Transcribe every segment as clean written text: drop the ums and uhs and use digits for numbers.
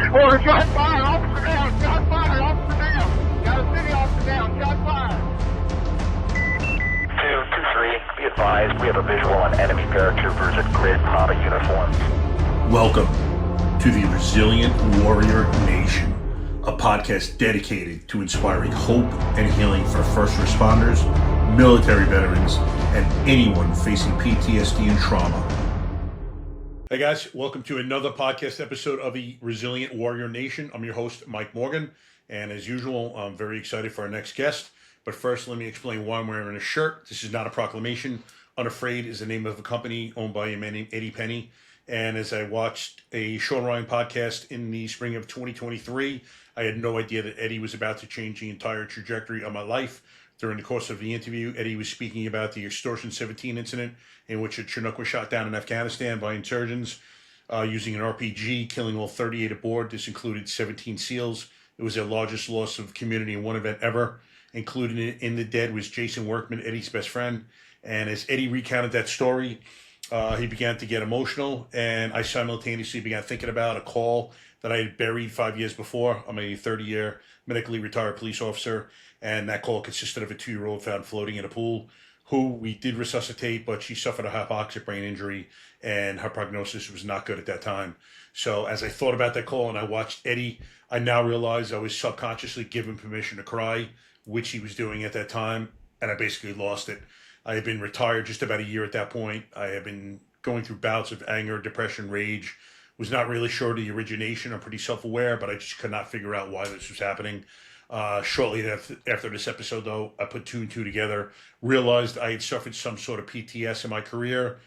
Or shot fire, officer down, shot fire, officer down. Got a city officer down, shot fire. 223, be advised, we have a visual on enemy paratroopers in grid Papa uniforms. Welcome to the Resilient Warrior Nation, a podcast dedicated to inspiring hope and healing for first responders, military veterans, and anyone facing PTSD and trauma. Hey guys, welcome to another podcast episode of the Resilient Warrior Nation. I'm your host, Mike Morgan, and as usual, I'm very excited for our next guest. But first, let me explain why I'm wearing a shirt. This is not a proclamation. Unafraid is the name of a company owned by a man named Eddie Penny. And as I watched a Sean Ryan podcast in the spring of 2023, I had no idea that Eddie was about to change the entire trajectory of my life. During the course of the interview, Eddie was speaking about the Extortion 17 incident in which a Chinook was shot down in Afghanistan by insurgents using an RPG, killing all 38 aboard. This included 17 SEALs. It was their largest loss of community in one event ever. Included in the dead was Jason Workman, Eddie's best friend. And as Eddie recounted that story, he began to get emotional, and I simultaneously began thinking about a call that I had buried 5 years before. I'm a 30-year medically retired police officer, and that call consisted of a 2-year-old found floating in a pool, who we did resuscitate, but she suffered a hypoxic brain injury, and her prognosis was not good at that time. So as I thought about that call and I watched Eddie, I now realized I was subconsciously given permission to cry, which he was doing at that time, and I basically lost it. I had been retired just about a year at that point. I had been going through bouts of anger, depression, rage. Was not really sure of the origination. I'm pretty self-aware, but I just could not figure out why this was happening. Shortly after this episode, though, I put two and two together, realized I had suffered some sort of PTS in my career,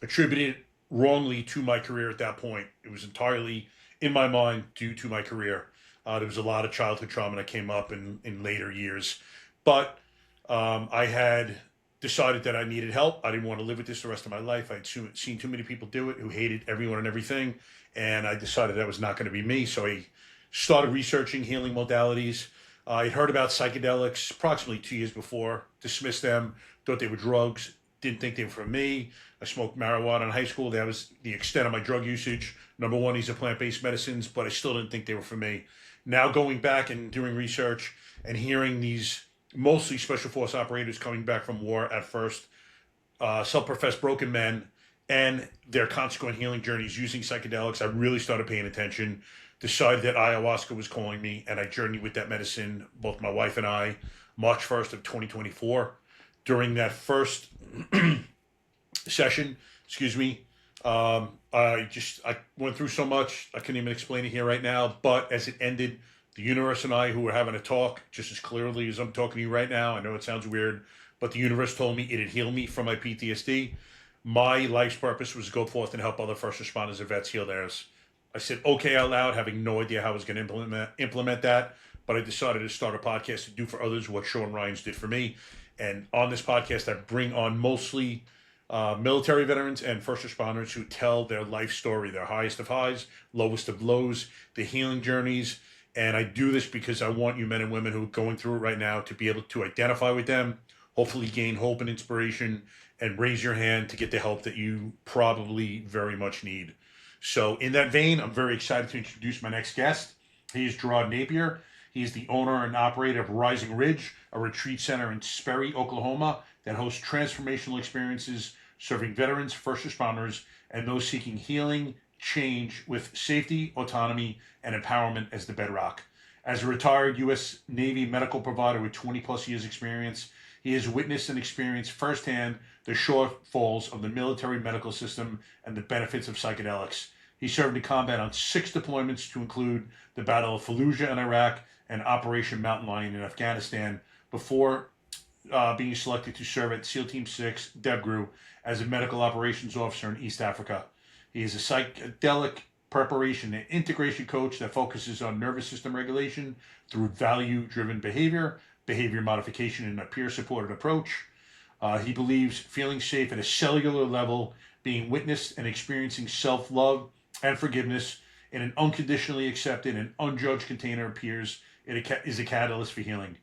attributed wrongly to my career at that point. It was entirely, in my mind, due to my career. There was a lot of childhood trauma that came up in later years. But I had decided that I needed help. I didn't want to live with this the rest of my life. I'd seen too many people do it who hated everyone and everything, and I decided that was not going to be me. So I started researching healing modalities. I'd heard about psychedelics approximately 2 years before, dismissed them, thought they were drugs, didn't think they were for me. I smoked marijuana in high school. That was the extent of my drug usage. Number one, these are plant-based medicines, but I still didn't think they were for me. Now going back and doing research and hearing these mostly special force operators coming back from war at first, self-professed broken men, and their consequent healing journeys using psychedelics, I really started paying attention, decided that ayahuasca was calling me, and I journeyed with that medicine, both my wife and I, March 1st of 2024. During that first session, I went through so much, I couldn't even explain it here right now, but as it ended, the universe and I, who were having a talk just as clearly as I'm talking to you right now, I know it sounds weird, but the universe told me it had healed me from my PTSD. My life's purpose was to go forth and help other first responders and vets heal theirs. I said okay out loud, having no idea how I was going to implement that, but I decided to start a podcast to do for others what Sean Ryan's did for me. And on this podcast, I bring on mostly military veterans and first responders who tell their life story, their highest of highs, lowest of lows, the healing journeys. And I do this because I want you men and women who are going through it right now to be able to identify with them, hopefully gain hope and inspiration, and raise your hand to get the help that you probably very much need. So in that vein, I'm very excited to introduce my next guest. He is Jerod Napier. He is the owner and operator of Rising Ridge, a retreat center in Sperry, Oklahoma, that hosts transformational experiences serving veterans, first responders, and those seeking healing, change with safety, autonomy, and empowerment as the bedrock. As a retired U.S. Navy medical provider with 20 plus years experience, he has witnessed and experienced firsthand the shortfalls of the military medical system and the benefits of psychedelics. He served in combat on 6 deployments to include the Battle of Fallujah in Iraq and Operation Mountain Lion in Afghanistan before being selected to serve at SEAL Team 6, DevGru, as a medical operations officer in East Africa. He is a psychedelic preparation and integration coach that focuses on nervous system regulation through value-driven behavior modification, and a peer-supported approach. He believes feeling safe at a cellular level, being witnessed and experiencing self-love and forgiveness in an unconditionally accepted and unjudged container of peers is a catalyst for healing.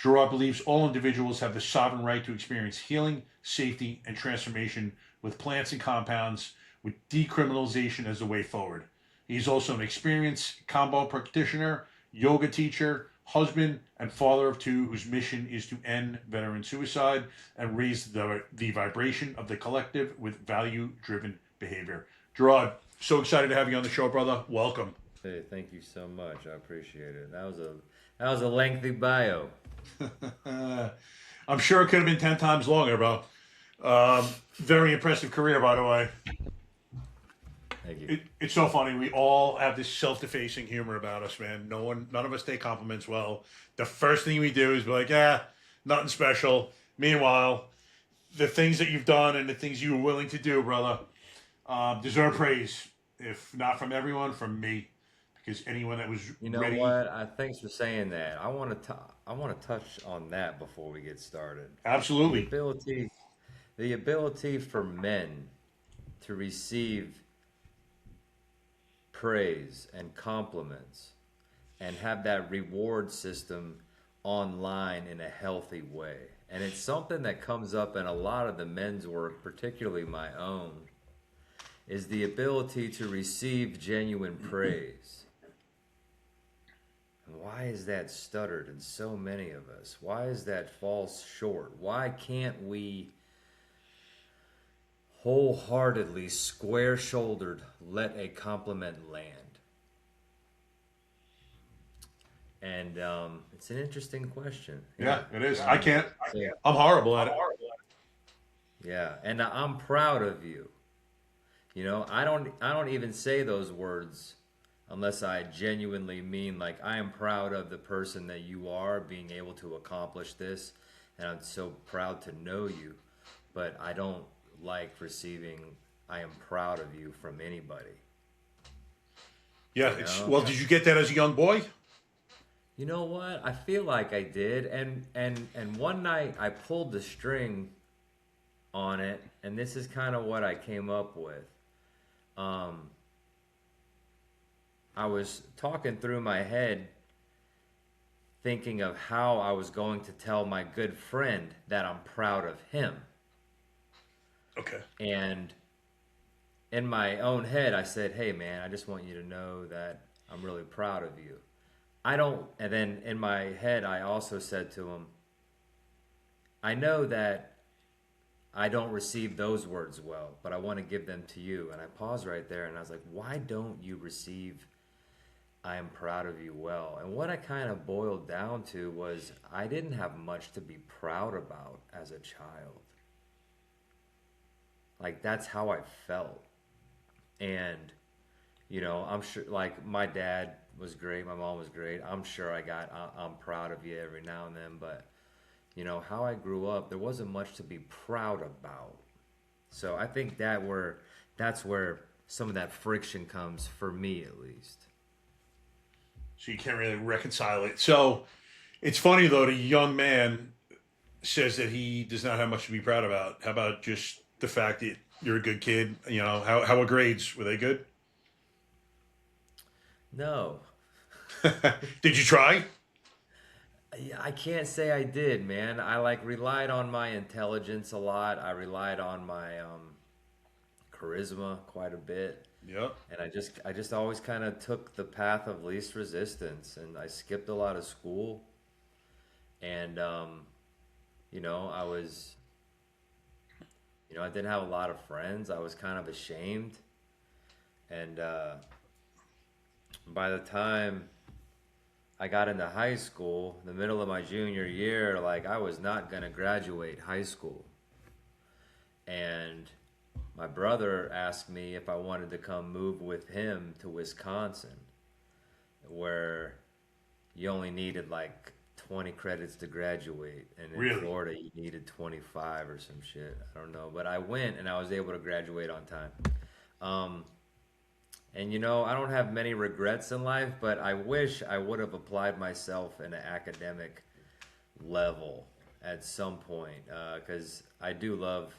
Jerod believes all individuals have the sovereign right to experience healing, safety, and transformation with plants and compounds, with decriminalization as the way forward. He's also an experienced Kambo practitioner, yoga teacher, husband, and father of two whose mission is to end veteran suicide and raise the vibration of the collective with value-driven behavior. Jerod, so excited to have you on the show, brother. Welcome. Hey, thank you so much. I appreciate it. That was a lengthy bio. I'm sure it could have been 10 times longer, bro. Very impressive career, by the way. Thank you. It's so funny. We all have this self-defacing humor about us, man. None of us take compliments well. The first thing we do is be like, nothing special. Meanwhile, the things that you've done and the things you were willing to do, brother, deserve praise. If not from everyone, from me, because anyone that was You know ready. what? Thanks for saying that. I want to touch on that before we get started. The Absolutely. ability, the ability for men to receive praise and compliments and have that reward system online in a healthy way. And it's something that comes up in a lot of the men's work, particularly my own, is the ability to receive genuine praise. And why is that stuttered in so many of us? Why is that falls short? Why can't we wholeheartedly, square-shouldered, let a compliment land? And it's an interesting question. Yeah, it is. I can't. So, I'm horrible at it. yeah, and I'm proud of you. You know, I don't even say those words unless I genuinely mean, like, I am proud of the person that you are, being able to accomplish this, and I'm so proud to know you. But I don't like receiving I am proud of you from anybody. Yeah. You know? Well, did you get that as a young boy? You know what? I feel like I did, and one night I pulled the string on it, and this is kind of what I came up with. I was talking through my head, thinking of how I was going to tell my good friend that I'm proud of him. Okay. And in my own head, I said, "Hey, man, I just want you to know that I'm really proud of you." And then in my head, I also said to him, "I know that I don't receive those words well, but I want to give them to you." And I paused right there and I was like, why don't you receive I am proud of you well? And what I kind of boiled down to was I didn't have much to be proud about as a child. Like, that's how I felt. And, you know, I'm sure, like, my dad was great, my mom was great. I'm sure I'm proud of you every now and then, but, you know, how I grew up, there wasn't much to be proud about. So I think that's where some of that friction comes, for me at least. So you can't really reconcile it. So it's funny though, the young man says that he does not have much to be proud about. How about just the fact that you're a good kid? You know, how were grades? Were they good? No. Did you try? I can't say I did, man. I relied on my intelligence a lot. I relied on my charisma quite a bit. Yep. And I just always kind of took the path of least resistance, and I skipped a lot of school. And you know, I didn't have a lot of friends. I was kind of ashamed. And by the time I got into high school, the middle of my junior year, like, I was not going to graduate high school. And my brother asked me if I wanted to come move with him to Wisconsin, where you only needed like 20 credits to graduate, and in Really? Florida you needed 25 or some shit. I don't know, but I went and I was able to graduate on time. And you know, I don't have many regrets in life, but I wish I would have applied myself in an academic level at some point, because I do love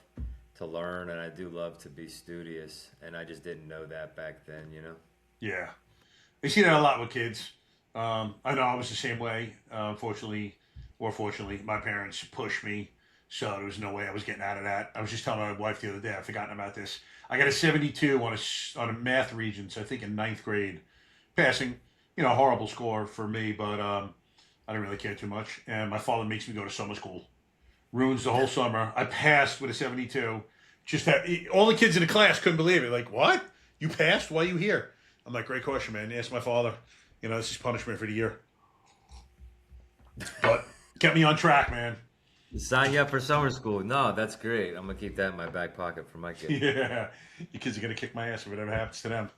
to learn and I do love to be studious, and I just didn't know that back then, you know? Yeah. I see that a lot with kids. I know I was the same way. Unfortunately, or fortunately, my parents pushed me So there was no way I was getting out of that. I was just telling my wife the other day, I've forgotten about this. I got a 72 on a math Regents, I think in ninth grade, passing. A horrible score for me, but I didn't really care too much. And my father makes me go to summer school. Ruins the whole summer. I passed with a 72. Just that, all the kids in the class couldn't believe it. Like, what? You passed? Why are you here? I'm like, great question, man. Ask my father. This is punishment for the year. But kept me on track, man. Sign you up for summer school. No, that's great. I'm gonna keep that in my back pocket for my kids. Yeah, your kids are gonna kick my ass if whatever happens to them.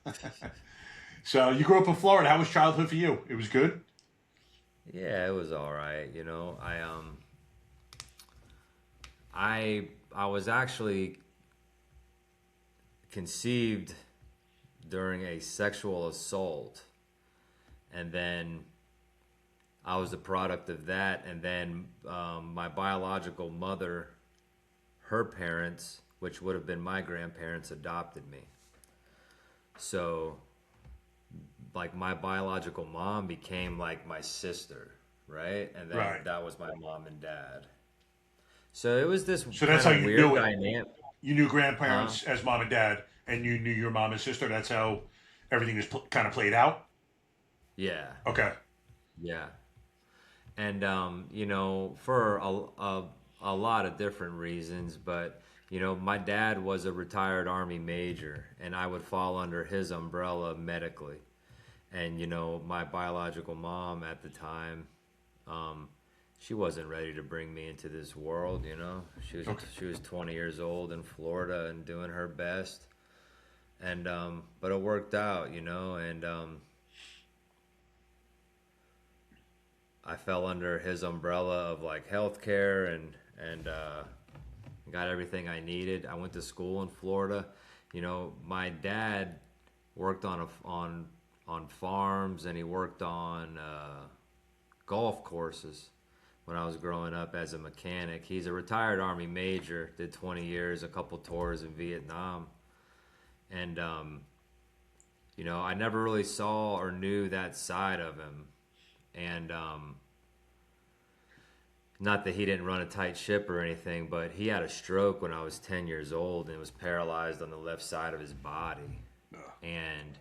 So you grew up in Florida. How was childhood for you? It was good. Yeah, it was all right. I was actually conceived during a sexual assault, and then I was the product of that, and then my biological mother, her parents, which would have been my grandparents, adopted me. So, like, my biological mom became like my sister, right? And then that was my mom and dad. So it was this So that's how you weird knew it. dynamic. You knew grandparents as mom and dad, and you knew your mom and sister. That's how everything was kind of played out. Yeah. Okay. Yeah. And for a lot of different reasons, but my dad was a retired Army major, and I would fall under his umbrella medically. And my biological mom at the time, she wasn't ready to bring me into this world. She was 20 years old in Florida and doing her best, and but it worked out, and I fell under his umbrella of like healthcare and got everything I needed. I went to school in Florida. My dad worked on farms, and he worked on golf courses when I was growing up as a mechanic. He's a retired Army major, did 20 years, a couple tours in Vietnam. And, I never really saw or knew that side of him. And not that he didn't run a tight ship or anything, but he had a stroke when I was 10 years old and was paralyzed on the left side of his body. And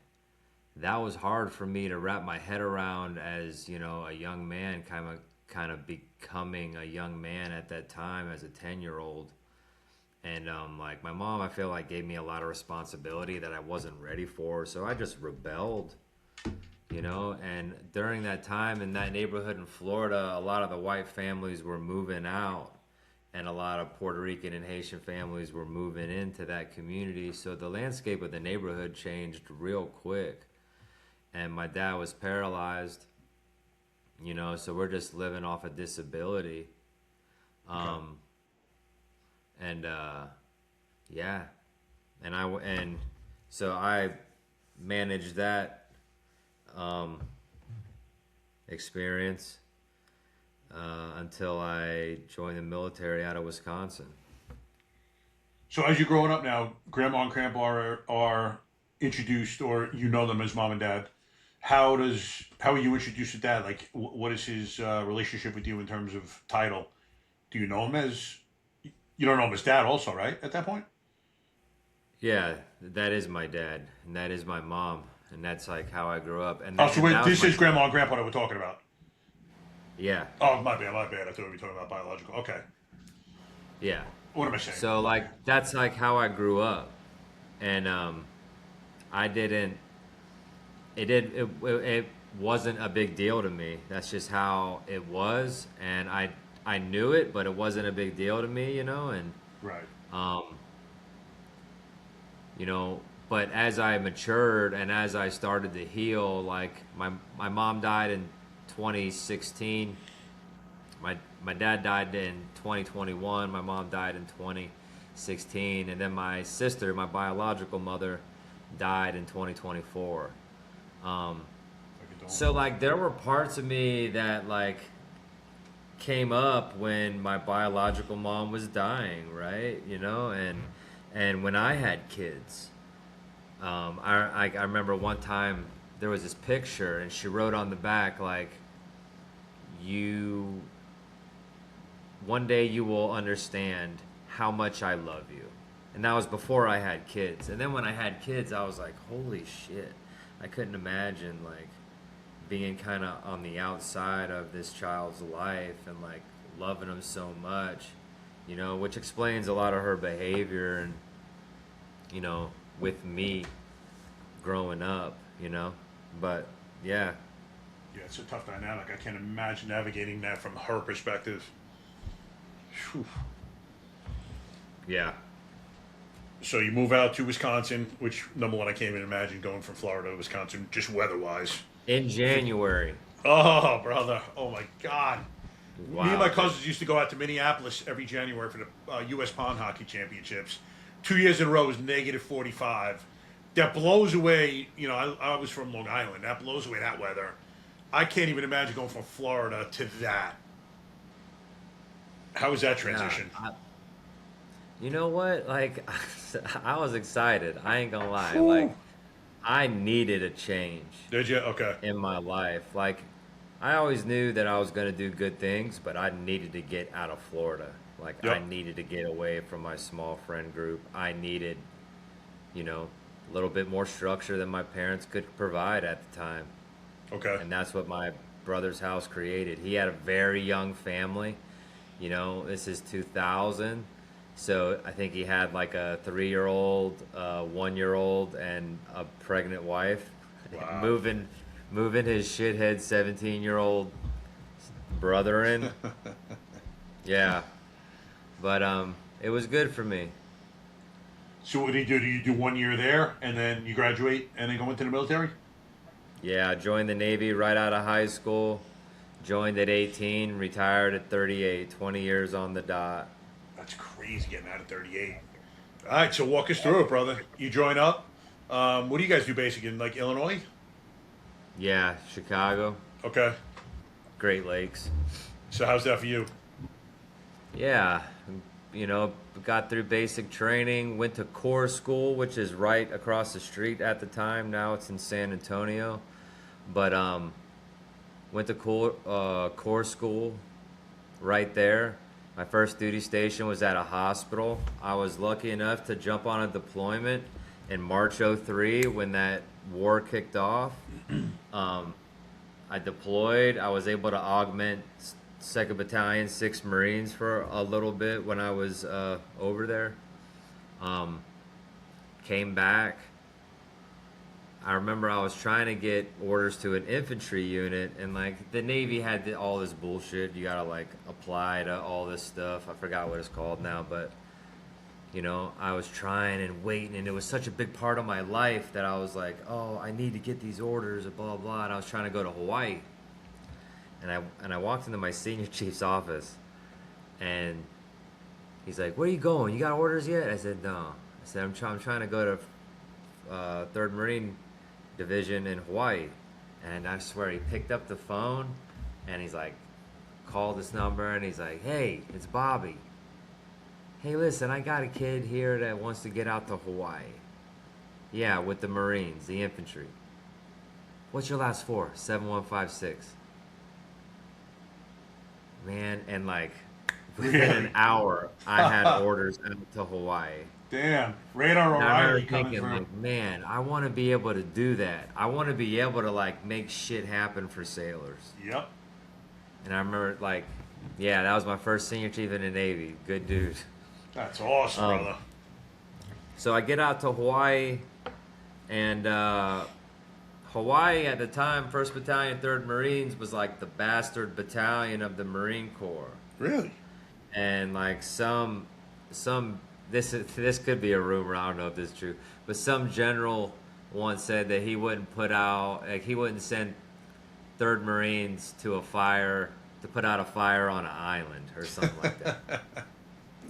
that was hard for me to wrap my head around as, a young man, kind of becoming a young man at that time as a 10-year-old. And like my mom, I feel like gave me a lot of responsibility that I wasn't ready for, so I just rebelled. And during that time in that neighborhood in Florida, a lot of the white families were moving out, and a lot of Puerto Rican and Haitian families were moving into that community. So the landscape of the neighborhood changed real quick. And my dad was paralyzed, so we're just living off a disability. Yeah. And so I managed that experience until I joined the military out of Wisconsin. So as you're growing up now, grandma and grandpa are introduced, or them as mom and dad. How are you introduced to dad? Like, what is his relationship with you in terms of title? Do you know him as? You don't know him as dad, also, right? At that point. Yeah, that is my dad, and that is my mom, and that's like how I grew up. And so wait, this is grandma and grandpa that we're talking about. Yeah. Oh, my bad. I thought we were talking about biological. Okay. Yeah. What am I saying? So like that's like how I grew up, and I didn't. It wasn't a big deal to me. That's just how it was, and I knew it, but it wasn't a big deal to me, and right. But as I matured and as I started to heal, like my mom died in 2016. My dad died in 2021. My mom died in 2016, and then my sister, my biological mother, died in 2024. So like there were parts of me that like came up when my biological mom was dying, right? And when I had kids, I remember one time there was this picture, and she wrote on the back like, one day you will understand how much I love you. And that was before I had kids. And then when I had kids, I was like, holy shit. I couldn't imagine like being kind of on the outside of this child's life and like loving them so much, you know, which explains a lot of her behavior and, you know, with me growing up, you know. But yeah. Yeah, it's a tough dynamic. I can't imagine navigating that from her perspective. Whew. Yeah. So you move out to Wisconsin, which, number one, I can't even imagine going from Florida to Wisconsin, just weather-wise. In January. Oh, brother. Oh, my God. Wow. Me and my cousins used to go out to Minneapolis every January for the U.S. Pond Hockey Championships. 2 years in a row was negative 45. That blows away, you know, I was from Long Island. That blows away that weather. I can't even imagine going from Florida to that. How was that transition? Yeah, you know what? Like, I was excited. I ain't gonna lie. Ooh. Like, I needed a change. Did you? Okay. In my life. Like, I always knew that I was gonna do good things, but I needed to get out of Florida. Like, Yep. I needed to get away from my small friend group. I needed, you know, a little bit more structure than my parents could provide at the time. Okay. And that's what my brother's house created. He had a very young family. You know, this is 2000. So I think he had like a 3-year-old, 1-year-old, and a pregnant wife. Wow. moving his shithead 17-year-old brother in. Yeah. But it was good for me. So what do you do? Do you do 1 year there, and then you graduate, and then go into the military? Yeah, I joined the Navy right out of high school. Joined at 18, retired at 38, 20 years on the dot. That's crazy getting out at 38. All right, so walk us through it, brother. You join up. What do you guys do basically in like Illinois? Yeah, Chicago, Okay. Great Lakes. So how's that for you? Yeah, you know, got through basic training, went to Corps School, which is right across the street at the time. Now it's in San Antonio. But went to Corps School right there. My first duty station was at a hospital. I was lucky enough to jump on a deployment in March '03 when that war kicked off. I deployed. I was able to augment 2nd Battalion, 6th Marines for a little bit when I was over there. Came back. I remember I was trying to get orders to an infantry unit, and like the Navy had all this bullshit. You gotta like apply to all this stuff. I forgot what it's called now, but you know, I was trying and waiting, and it was such a big part of my life that I was like, oh, I need to get these orders, and blah blah. And I was trying to go to Hawaii, and I walked into my senior chief's office, and he's like, "Where are you going? You got orders yet?" I said, "No." I said, I'm trying to go to 3rd Marine Division in Hawaii." And I swear he picked up the phone and he's like, called this number, and he's like, "Hey, it's Bobby. Hey, listen, I got a kid here that wants to get out to Hawaii. Yeah, with the Marines, the infantry. What's your last four?" 7156. Man, and like within an hour, I had orders out to Hawaii. Damn. Radar And I O'Reilly remember coming thinking, through. like, man, I want to be able to do that. I want to be able to like make shit happen for sailors. Yep. And I remember, like, yeah, that was my first senior chief in the Navy. Good dude. That's awesome, brother. So I get out to Hawaii, and Hawaii at the time, 1st Battalion, 3rd Marines, was like the bastard battalion of the Marine Corps. Really? And like this could be a rumor, I don't know if this is true, but some general once said that he wouldn't send 3rd Marines to put out a fire on an island or something like that.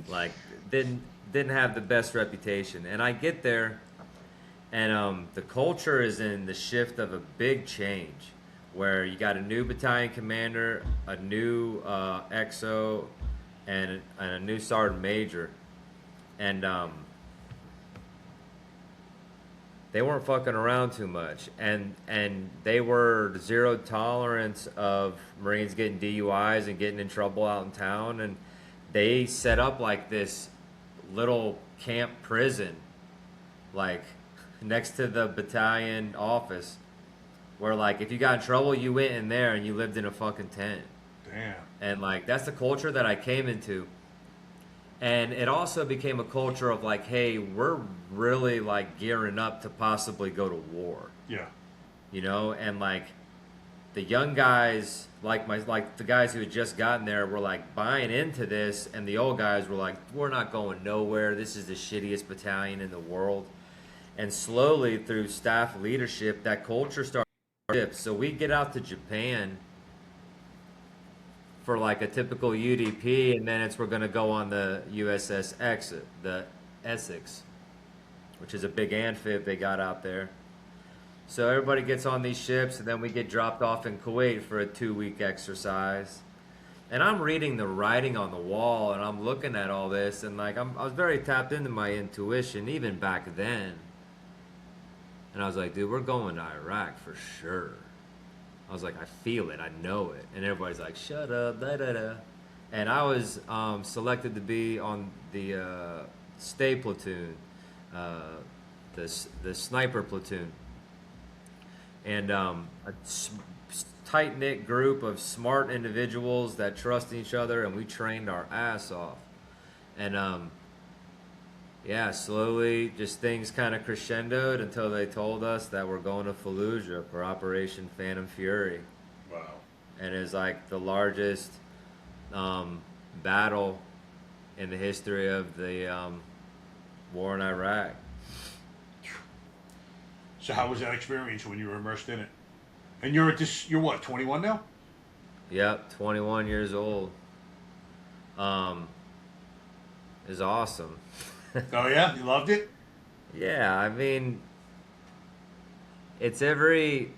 Like, didn't have the best reputation. And I get there, and the culture is in the shift of a big change, where you got a new battalion commander, a new XO, and a new sergeant major, and they weren't fucking around too much, and they were zero tolerance of Marines getting DUIs and getting in trouble out in town, they set up like this little camp prison, like next to the battalion office, where like if you got in trouble, you went in there and you lived in a fucking tent. Damn. And like that's the culture that I came into. And it also became a culture of like, hey, we're really like gearing up to possibly go to war. Yeah. You know, and like the young guys, like the guys who had just gotten there, were like buying into this, and the old guys were like, we're not going nowhere. This is the shittiest battalion in the world. And slowly through staff leadership, that culture started to shift. So we get out to Japan for like a typical UDP, and then we're going to go on the USS the Essex, which is a big amphib they got out there. So everybody gets on these ships, and then we get dropped off in Kuwait for a 2-week exercise. And I'm reading the writing on the wall, and I'm looking at all this, and like I was very tapped into my intuition even back then. And I was like, dude, we're going to Iraq for sure. I was like, I feel it, I know it. And everybody's like, shut up, da da da. And I was selected to be on the stay platoon, the sniper platoon. And a tight-knit group of smart individuals that trust each other, and we trained our ass off. And yeah, slowly just things kind of crescendoed until they told us that we're going to Fallujah for Operation Phantom Fury. Wow. And it's like the largest battle in the history of the war in Iraq. So how was that experience when you were immersed in it? And you're what, 21 now? Yep, 21 years old. It's awesome. Oh yeah, you loved it? Yeah, I mean, it's every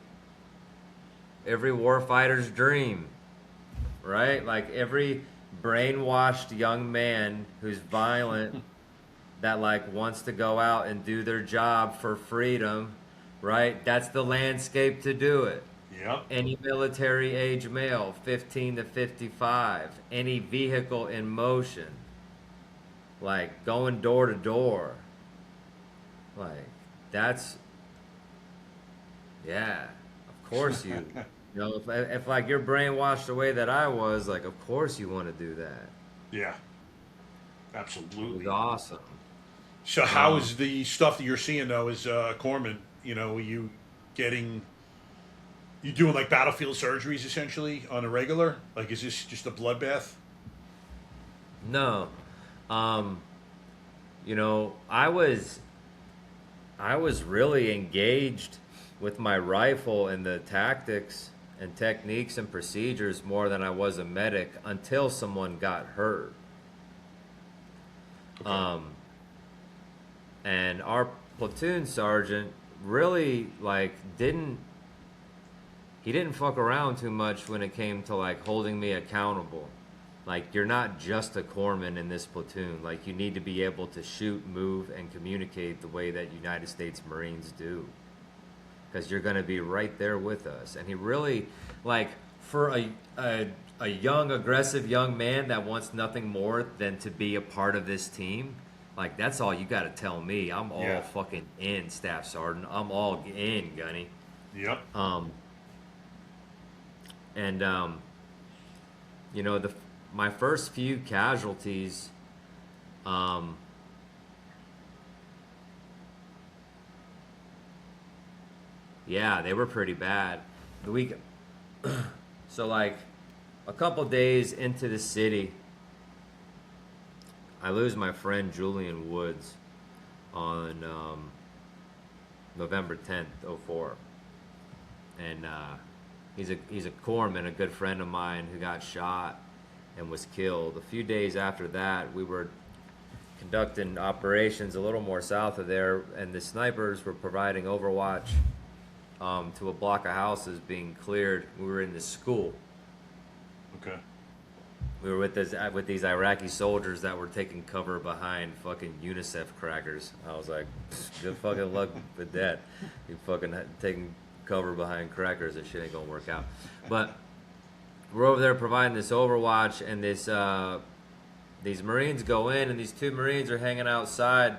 warfighter's dream, right? Like every brainwashed young man who's violent that like wants to go out and do their job for freedom, right? That's the landscape to do it. Yep. Any military age male, 15 to 55, any vehicle in motion, like going door to door, like that's, yeah, of course you know, if like you're brainwashed the way that I was, like of course you want to do that. Yeah. It Absolutely. was awesome. So how is the stuff that you're seeing though as corpsman? You know, you doing like battlefield surgeries essentially on a regular? Like, is this just a bloodbath? No, you know, I was really engaged with my rifle and the tactics and techniques and procedures more than I was a medic until someone got hurt. Okay. And our platoon sergeant really like didn't fuck around too much when it came to like holding me accountable. Like, you're not just a corpsman in this platoon. Like, you need to be able to shoot, move, and communicate the way that United States Marines do, because you're going to be right there with us. And he really, like, for a young, aggressive young man that wants nothing more than to be a part of this team, like, that's all you got to tell me. I'm all fucking in, Staff Sergeant. I'm all in, Gunny. Yep. You know, my first few casualties, yeah, they were pretty bad. So like a couple days into the city, I lose my friend Julian Woods on November 10th, 04. And he's a corpsman, a good friend of mine who got shot and was killed. A few days after that, we were conducting operations a little more south of there, and the snipers were providing overwatch to a block of houses being cleared. We were in the school. Okay. We were with these Iraqi soldiers that were taking cover behind fucking UNICEF crackers. I was like, good fucking luck with that. You fucking taking cover behind crackers, that shit ain't gonna work out. But we're over there providing this overwatch, and these Marines go in, and these two Marines are hanging outside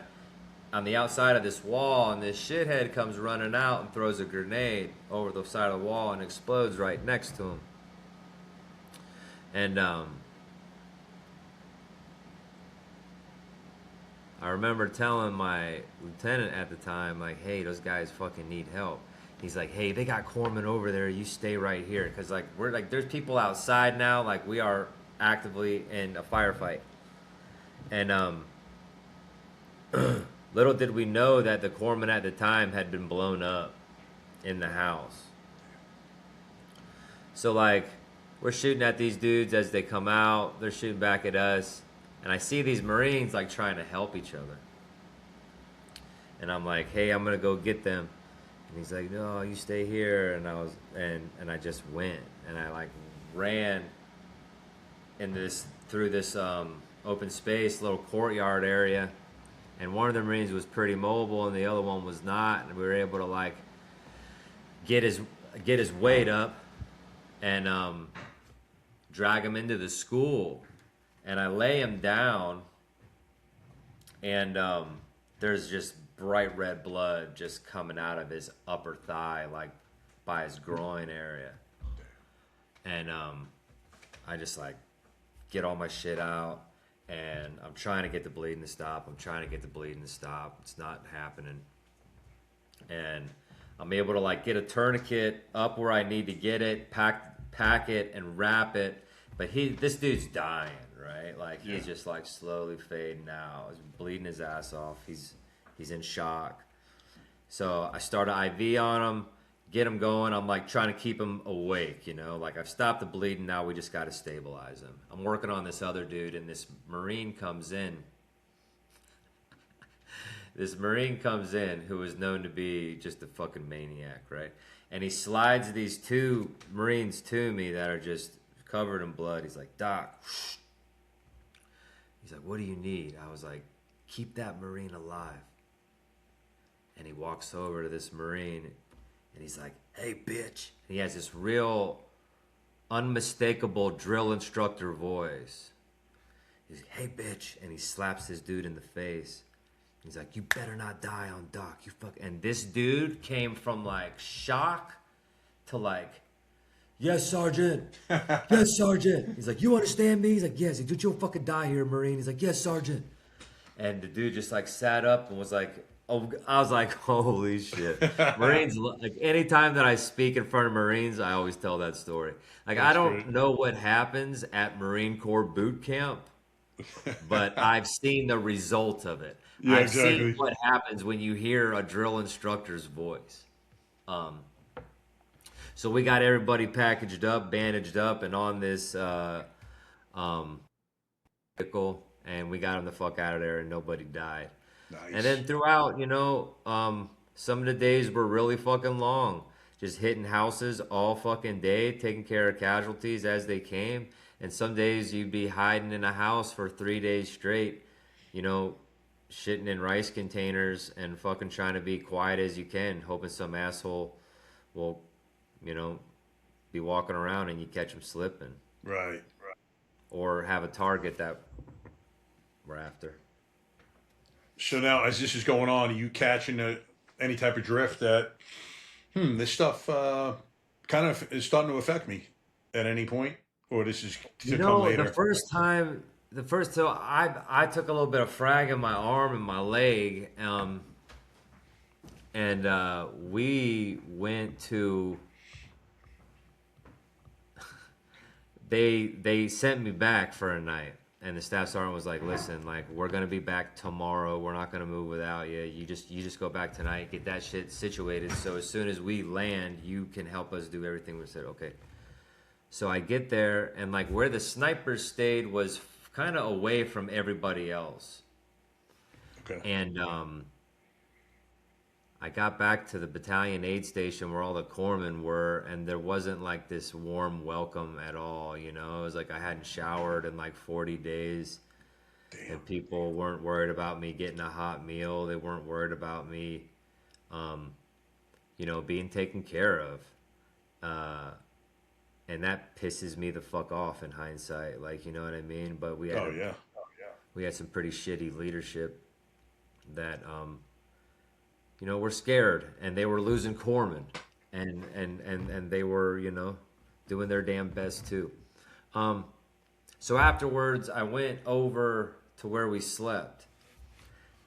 on the outside of this wall, and this shithead comes running out and throws a grenade over the side of the wall and explodes right next to him. And I remember telling my lieutenant at the time, like, hey, those guys fucking need help. He's like, hey, they got corpsmen over there. You stay right here. Because, like, we're like, there's people outside now. Like, we are actively in a firefight. And little did we know that the corpsman at the time had been blown up in the house. So, like, we're shooting at these dudes as they come out. They're shooting back at us. And I see these Marines, like, trying to help each other. And I'm like, hey, I'm going to go get them. And he's like, no, you stay here. And I was, and I just went. And I, like, ran in through this open space, little courtyard area. And one of the Marines was pretty mobile and the other one was not. And we were able to, like, get his weight up and drag him into the school. And I lay him down, and there's just bright red blood just coming out of his upper thigh, like by his groin area. And I just, like, get all my shit out, and I'm trying to get the bleeding to stop. It's not happening. And I'm able to, like, get a tourniquet up where I need to get it, pack it, and wrap it. But this dude's dying, right? Like, he's just, like, slowly fading out. He's bleeding his ass off. He's in shock. So I start an IV on him, get him going. I'm, like, trying to keep him awake, you know? Like, I've stopped the bleeding. Now we just got to stabilize him. I'm working on this other dude, and this Marine comes in. This Marine comes in who is known to be just a fucking maniac, right? And he slides these two Marines to me that are just covered in blood. He's like, Doc. He's like, what do you need? I was like, keep that Marine alive. And he walks over to this Marine and he's like, hey, bitch. And he has this real unmistakable drill instructor voice. He's like, hey, bitch. And he slaps this dude in the face. He's like, you better not die on Doc. You fuck. And this dude came from, like, shock to, like, yes, Sergeant. Yes, Sergeant. He's like, you understand me? He's like, yes. He's like, you'll fucking die here, Marine. He's like, yes, Sergeant. And the dude just, like, sat up and was like, oh, I was like, holy shit. Marines, like, anytime that I speak in front of Marines, I always tell that story. Like, I don't know what happens at Marine Corps boot camp, but I've seen the result of it. Yeah, I've seen what happens when you hear a drill instructor's voice. So we got everybody packaged up, bandaged up, and on this vehicle, and we got them the fuck out of there, and nobody died. Nice. And then throughout, you know, some of the days were really fucking long. Just hitting houses all fucking day, taking care of casualties as they came. And some days you'd be hiding in a house for 3 days straight, you know, shitting in rice containers and fucking trying to be quiet as you can, hoping some asshole will, you know, be walking around and you catch him slipping. Right. Or have a target that we're after. So now, as this is going on, are you catching any type of drift that, this stuff kind of is starting to affect me at any point? Or this is to come later? The first time, I took a little bit of frag in my arm and my leg, and we went to. They sent me back for a night, and the staff sergeant was like, "Listen, like, we're gonna be back tomorrow. We're not gonna move without you. You just go back tonight, get that shit situated. So as soon as we land, you can help us do everything." We said, "Okay." So I get there, and, like, where the snipers stayed was kind of away from everybody else. Okay. And I got back to the battalion aid station where all the corpsmen were, and there wasn't, like, this warm welcome at all, you know? It was like I hadn't showered in, like, 40 days. Damn. And people weren't worried about me getting a hot meal. They weren't worried about me, you know, being taken care of. And that pisses me the fuck off in hindsight, like, you know what I mean? But we had we had some pretty shitty leadership that, were scared, and they were losing corpsmen, and they were, doing their damn best too. So afterwards, I went over to where we slept,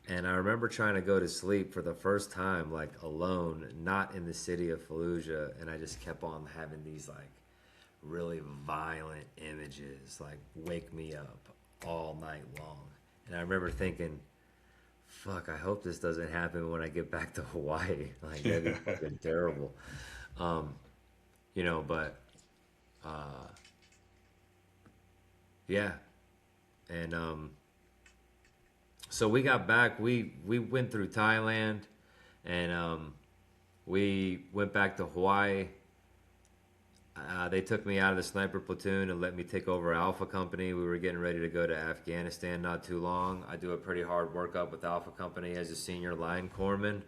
and I remember trying to go to sleep for the first time, like alone, not in the city of Fallujah, and I just kept on having these like really violent images, like wake me up all night long. And I remember thinking, fuck, I hope this doesn't happen when I get back to Hawaii. Like, that'd be fucking terrible. Yeah. And so we got back, we went through Thailand, and we went back to Hawaii. They took me out of the sniper platoon and let me take over Alpha Company. We were getting ready to go to Afghanistan not too long. I do a pretty hard workup with Alpha Company as a senior line corpsman.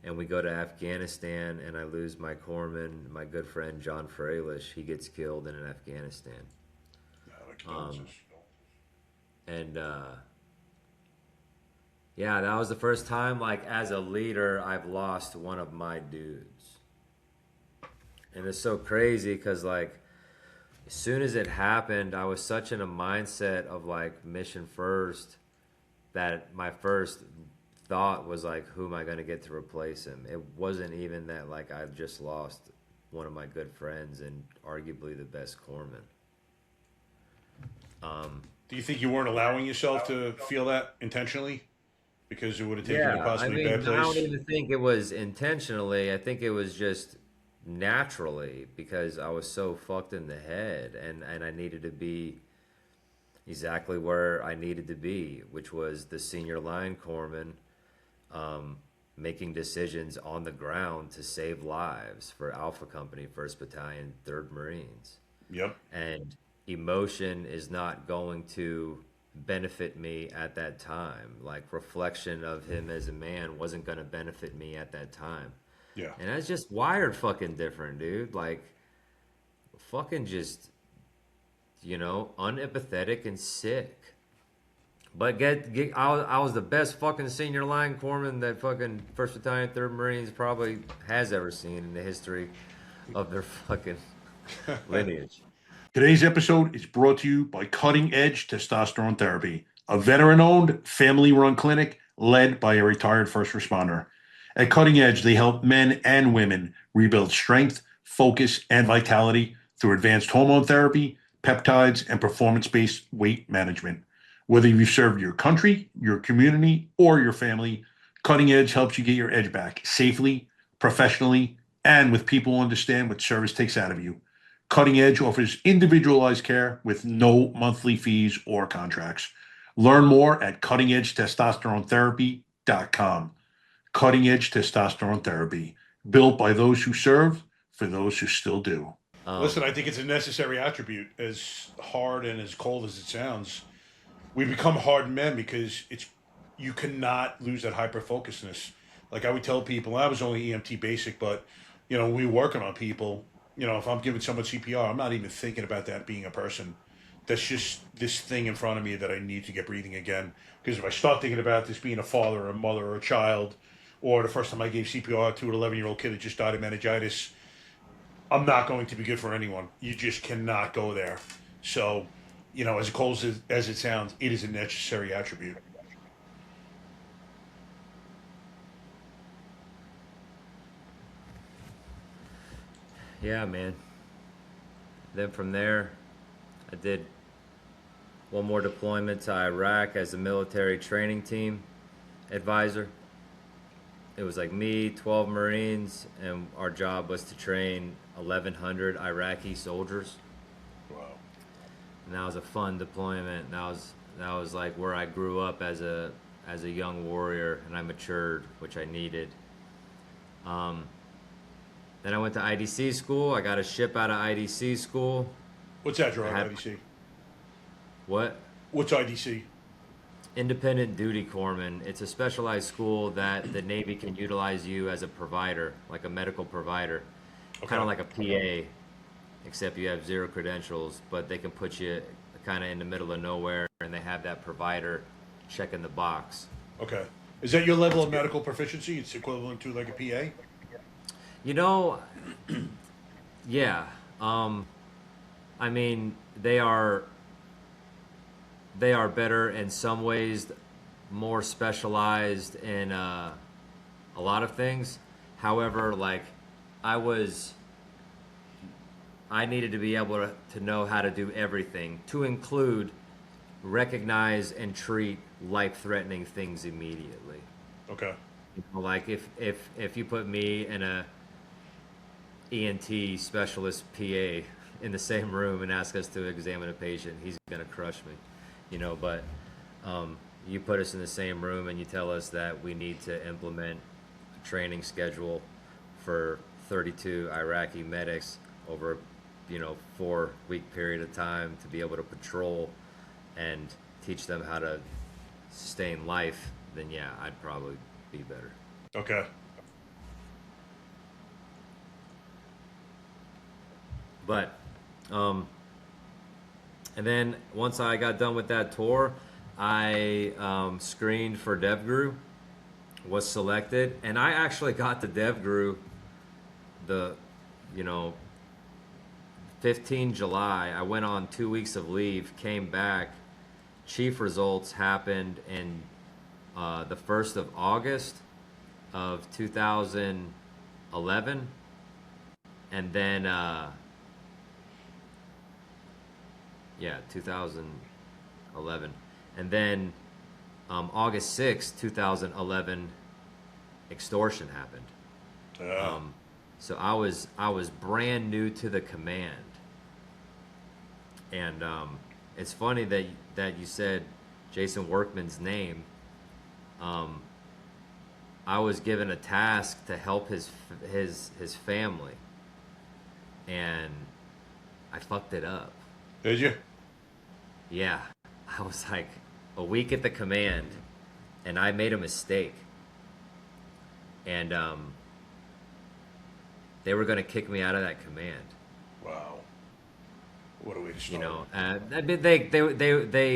And we go to Afghanistan, and I lose my corpsman, my good friend John Freilich. He gets killed in Afghanistan. Yeah, that was the first time, like, as a leader, I've lost one of my dudes. And it's so crazy because, like, as soon as it happened, I was such in a mindset of, like, mission first that my first thought was, like, who am I going to get to replace him? It wasn't even that, like, I've just lost one of my good friends and arguably the best corpsman. Do you think you weren't allowing yourself to feel that intentionally? Because it would have taken you to possibly a bad place? I don't even think it was intentionally. I think it was just naturally, because I was so fucked in the head, and I needed to be exactly where I needed to be, which was the senior line corpsman, making decisions on the ground to save lives for Alpha Company, 1st Battalion, 3rd Marines. Yep. And emotion is not going to benefit me at that time. Like, reflection of him as a man wasn't going to benefit me at that time. Yeah. And I was just wired fucking different, dude. Like, fucking just, unempathetic and sick. But I was the best fucking senior line corpsman that fucking 1st Battalion, 3rd Marines probably has ever seen in the history of their fucking lineage. Today's episode is brought to you by Cutting Edge Testosterone Therapy, a veteran-owned, family-run clinic led by a retired first responder. At Cutting Edge, they help men and women rebuild strength, focus, and vitality through advanced hormone therapy, peptides, and performance-based weight management. Whether you've served your country, your community, or your family, Cutting Edge helps you get your edge back safely, professionally, and with people who understand what service takes out of you. Cutting Edge offers individualized care with no monthly fees or contracts. Learn more at cuttingedgetestosteronetherapy.com. Cutting Edge Testosterone Therapy, built by those who serve for those who still do. Listen, I think it's a necessary attribute. As hard and as cold as it sounds, we become hard men because you cannot lose that hyper-focusedness. Like I would tell people, I was only EMT basic, but we working on people. If I'm giving someone CPR, I'm not even thinking about that being a person. That's just this thing in front of me that I need to get breathing again. Because if I start thinking about this being a father or a mother or a child, or the first time I gave CPR to an 11-year-old kid that just died of meningitis, I'm not going to be good for anyone. You just cannot go there. So, as cold as it sounds, it is a necessary attribute. Yeah, man. Then from there, I did one more deployment to Iraq as a military training team advisor. It was like me, 12 Marines, and our job was to train 1,100 Iraqi soldiers. Wow. And that was a fun deployment. And that was like where I grew up as a young warrior, and I matured, which I needed. Then I went to IDC school. I got a ship out of IDC school. What's that, Jerod, IDC? What? What's IDC? Independent Duty Corpsman. It's a specialized school that the Navy can utilize you as a provider, like a medical provider. Okay. Kind of like a PA, except you have 0 credentials, but they can put you kind of in the middle of nowhere, and they have that provider checking the box. Okay. Is that your level of medical proficiency? It's equivalent to like a PA? You know, yeah. I mean, they are better in some ways, more specialized in a lot of things. However, like I needed to be able to know how to do everything, to include recognize and treat life-threatening things immediately. Okay. Like if you put me and a ENT specialist PA in the same room and ask us to examine a patient, he's gonna crush me, you know. But you put us in the same room and you tell us that we need to implement a training schedule for 32 Iraqi medics over, 4-week period of time to be able to patrol and teach them how to sustain life, then yeah, I'd probably be better. Okay. But, and then once I got done with that tour, I screened for DevGru, was selected, and I actually got the DevGru the, 15 July. I went on 2 weeks of leave, came back. Chief results happened in the 1st of August of 2011, and then 2011, and then August 6th, 2011, Extortion happened. So I was brand new to the command, and it's funny that you said Jason Workman's name. I was given a task to help his family, and I fucked it up. Did you? Yeah, I was like a week at the command, and I made a mistake, and they were going to kick me out of that command. Wow. What a way to start. You know,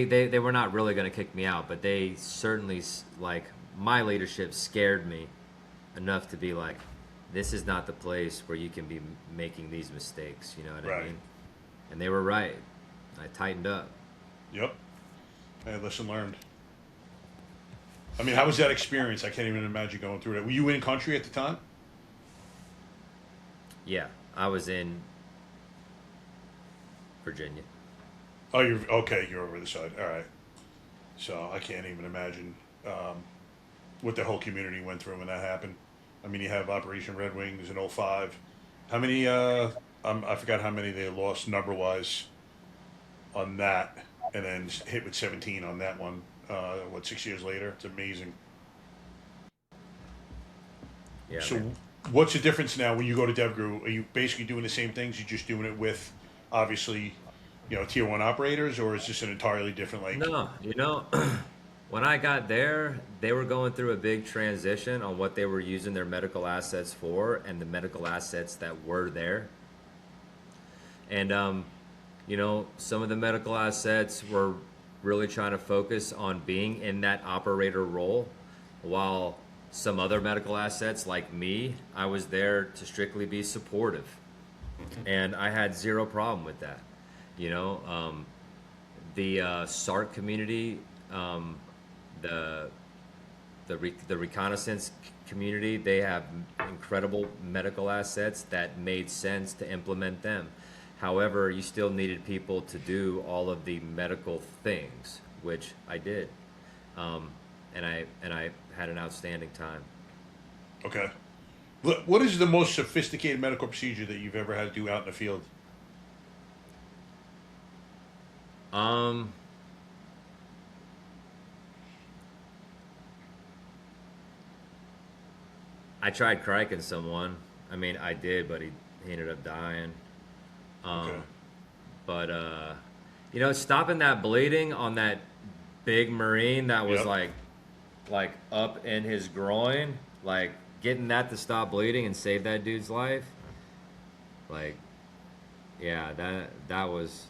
they were not really going to kick me out, but they certainly, like, my leadership scared me enough to be like, this is not the place where you can be making these mistakes. You know what I mean? And they were right. I tightened up. Yep. Hey, lesson learned. I mean, how was that experience? I can't even imagine going through it. Were you in country at the time? Yeah, I was in Virginia. Oh, you're okay. You're over the side. All right. So I can't even imagine what the whole community went through when that happened. I mean, you have Operation Red Wings in '05. How many? I forgot how many they lost number-wise on that, and then hit with 17 on that one. 6 years later? It's amazing. Yeah. So, Man. What's the difference now when you go to DevGru? Are you basically doing the same things? You're just doing it with, obviously, tier 1 operators, or is this an entirely different, like? No, when I got there, they were going through a big transition on what they were using their medical assets for and the medical assets that were there. And, some of the medical assets were really trying to focus on being in that operator role, while some other medical assets, like me, I was there to strictly be supportive. And I had zero problem with that. The SARC community, the reconnaissance community, they have incredible medical assets that made sense to implement them. However, you still needed people to do all of the medical things, which I did, and I had an outstanding time. Okay. What is the most sophisticated medical procedure that you've ever had to do out in the field? I tried criking someone. I mean, I did, but he ended up dying. Okay. But stopping that bleeding on that big Marine that was like up in his groin, like getting that to stop bleeding and save that dude's life. Like, yeah, that was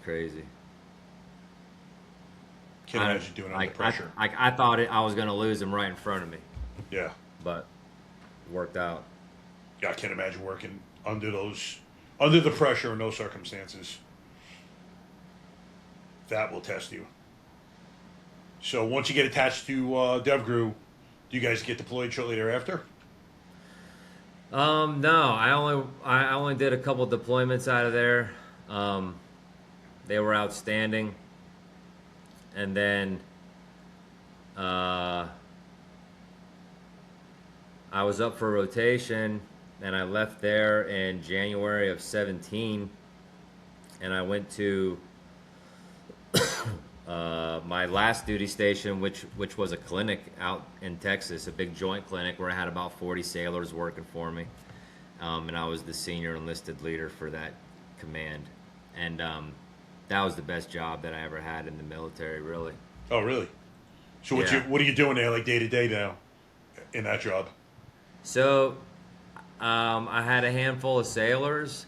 crazy. Can't imagine doing it under pressure. I thought I was going to lose him right in front of me, Yeah. but it worked out. Yeah, I can't imagine working under the pressure in those circumstances. That will test you. So once you get attached to DevGru, do you guys get deployed shortly thereafter? No, I only did a couple deployments out of there. They were outstanding. And then I was up for rotation, and I left there in January of 17, and I went to my last duty station, which was a clinic out in Texas, a big joint clinic where I had about 40 sailors working for me, and I was the senior enlisted leader for that command, and that was the best job that I ever had in the military, really. Oh, really? So what are you doing there, like day to day now, in that job? So I had a handful of sailors,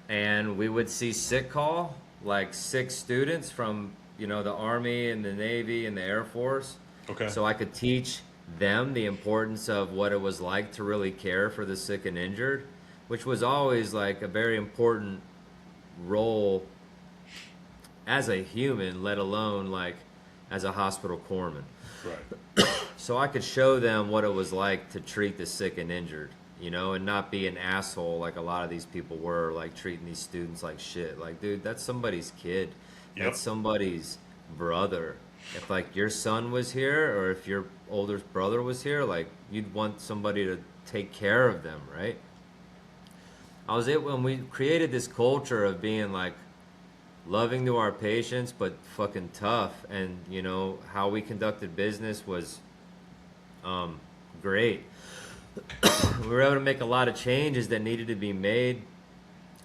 and we would see sick call, like 6 students from the Army and the Navy and the Air Force. Okay. So I could teach them the importance of what it was like to really care for the sick and injured, which was always like a very important role as a human, let alone like as a hospital corpsman. Right. So I could show them what it was like to treat the sick and injured, and not be an asshole like a lot of these people were, like treating these students like shit. Like, dude, that's somebody's kid. Yep. That's somebody's brother. If like your son was here, or if your older brother was here, like you'd want somebody to take care of them, right? When we created this culture of being like loving to our patients, but fucking tough, and how we conducted business was great. We were able to make a lot of changes that needed to be made,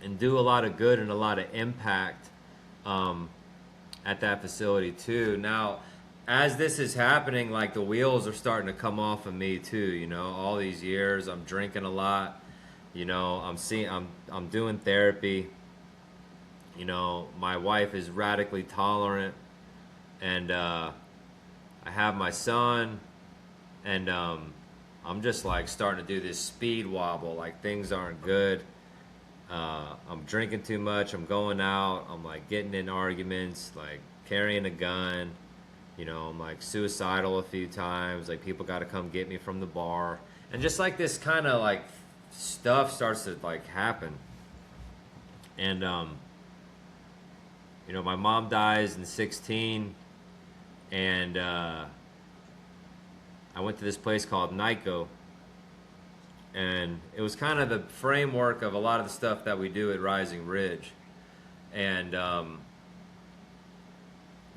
and do a lot of good and a lot of impact at that facility too. Now, as this is happening, like the wheels are starting to come off of me too. All these years I'm drinking a lot. I'm doing therapy. My wife is radically tolerant, and I have my son, and I'm just like starting to do this speed wobble, like things aren't good. I'm drinking too much, I'm going out, I'm like getting in arguments, like carrying a gun, I'm like suicidal a few times, like people got to come get me from the bar, and just like this kind of like stuff starts to like happen. And my mom dies in 16, and I went to this place called NICO, and it was kind of the framework of a lot of the stuff that we do at Rising Ridge. And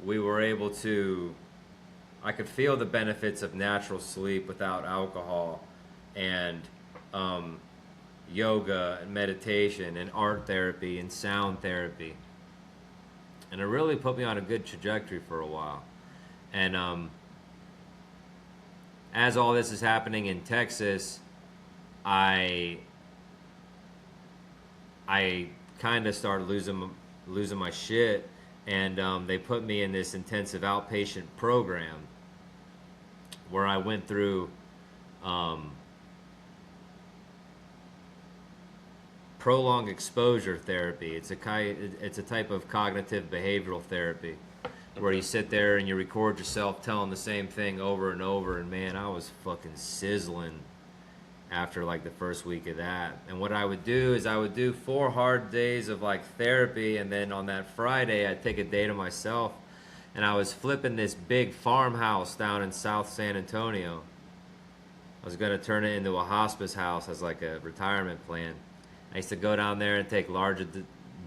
we were able to, I could feel the benefits of natural sleep without alcohol, and yoga and meditation and art therapy and sound therapy. And it really put me on a good trajectory for a while. And as all this is happening in Texas, I kind of started losing my shit, and they put me in this intensive outpatient program where I went through prolonged exposure therapy. It's a type of cognitive behavioral therapy where you sit there and you record yourself telling the same thing over and over, and man, I was fucking sizzling after like the first week of that. And what I would do is I would do 4 hard days of like therapy, and then on that Friday I'd take a day to myself, and I was flipping this big farmhouse down in South San Antonio. I was going to turn it into a hospice house as like a retirement plan. I used to go down there and take larger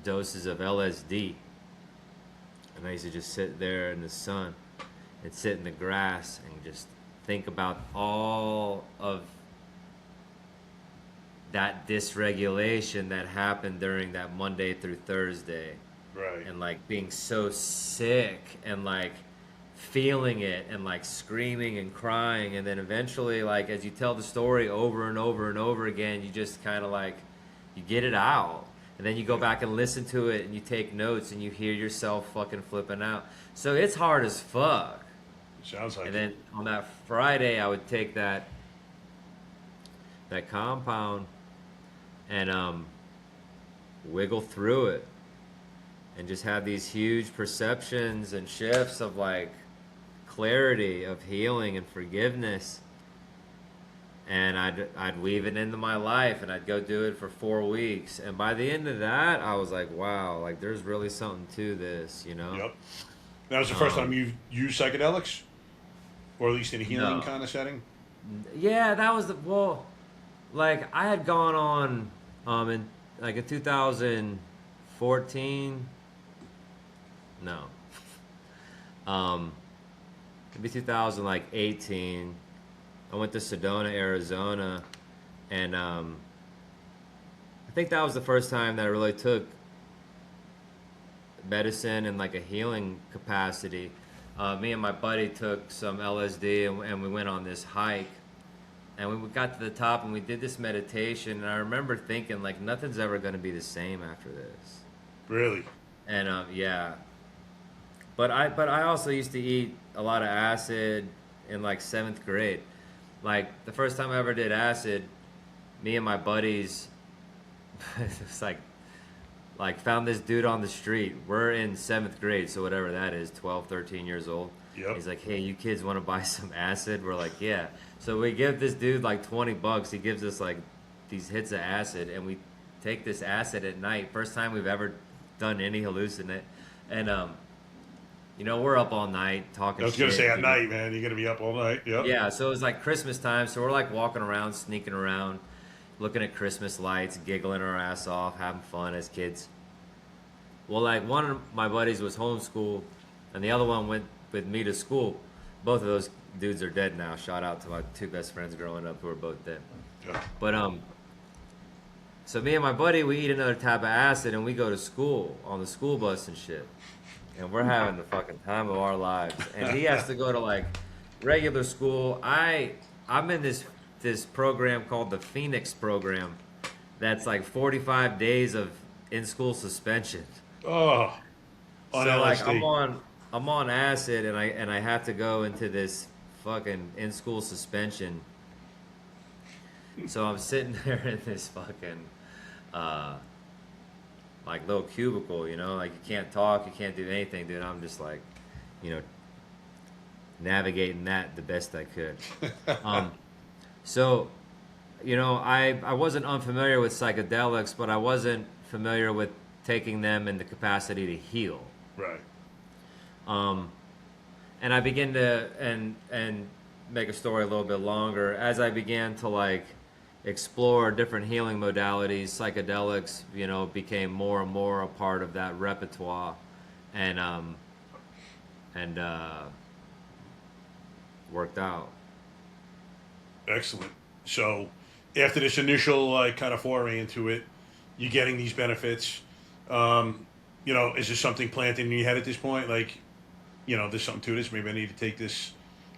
doses of LSD. And I used to just sit there in the sun and sit in the grass and just think about all of that dysregulation that happened during that Monday through Thursday. Right. And like being so sick and like feeling it and like screaming and crying. And then eventually, like as you tell the story over and over and over again, you just kind of like, you get it out. And then you go back and listen to it and you take notes and you hear yourself fucking flipping out. So it's hard as fuck. Sounds like And then on that Friday, I would take that compound and wiggle through it and just have these huge perceptions and shifts of like clarity, of healing and forgiveness. And I'd weave it into my life, and I'd go do it for 4 weeks. And by the end of that, I was like, wow, like there's really something to this, you know? Yep. That was the first time you've used psychedelics? Or at least in a healing kind of setting? Yeah, that was like I had gone on in 2014. No. Maybe 2018. I went to Sedona, Arizona, and I think that was the first time that I really took medicine in like a healing capacity. Me and my buddy took some LSD and we went on this hike, and we got to the top and we did this meditation, and I remember thinking like nothing's ever going to be the same after this. Really? And yeah, but I also used to eat a lot of acid in like 7th grade. Like the first time I ever did acid, me and my buddies, it's like found this dude on the street. We're in 7th grade, so whatever that is, 12, 13 years old. Yep. He's like, hey, you kids want to buy some acid? We're like, yeah. So we give this dude like $20. He gives us like these hits of acid, and we take this acid at night. First time we've ever done any hallucinate. And you know, we're up all night talking. I was going to say at you night, man. You're going to be up all night. Yep. Yeah, so it was like Christmas time, so we're like walking around, sneaking around, looking at Christmas lights, giggling our ass off, having fun as kids. Well, like one of my buddies was homeschooled, and the other one went with me to school. Both of those dudes are dead now. Shout out to my 2 best friends growing up who are both dead. Yeah. But so me and my buddy, we eat another tab of acid and we go to school on the school bus and shit. And we're having the fucking time of our lives. And he has to go to like regular school. I'm in this program called the Phoenix program. That's like 45 days of in-school suspension. Oh. On so LSD. like I'm on acid and I have to go into this fucking in-school suspension. So I'm sitting there in this fucking like little cubicle, you know, like you can't talk, you can't do anything, dude. I'm just like, you know, navigating that the best I could. So, you know, I wasn't unfamiliar with psychedelics, but I wasn't familiar with taking them in the capacity to heal. Right. And I began to and make a story a little bit longer as I began to like explore different healing modalities. Psychedelics, you know, became more and more a part of that repertoire, and worked out. Excellent. So, after this initial like kind of foray into it, you're getting these benefits. You know, is there something planted in your head at this point? Like, you know, there's something to this. Maybe I need to take this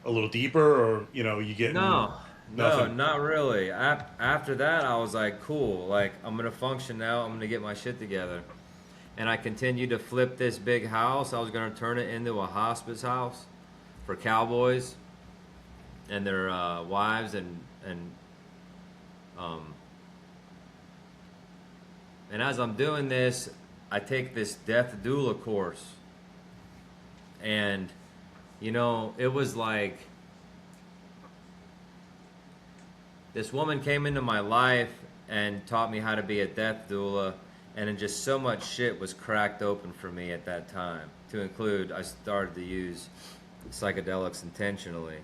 a little deeper, or you know, you get No, nothing? not really. After that, I was like, cool. Like, I'm gonna function now. I'm gonna get my shit together. And I continued to flip this big house. I was gonna turn it into a hospice house for cowboys and their wives, and as I'm doing this, I take this death doula course, and you know, it was like this woman came into my life and taught me how to be a death doula, and then just so much shit was cracked open for me at that time. To include, I started to use psychedelics intentionally,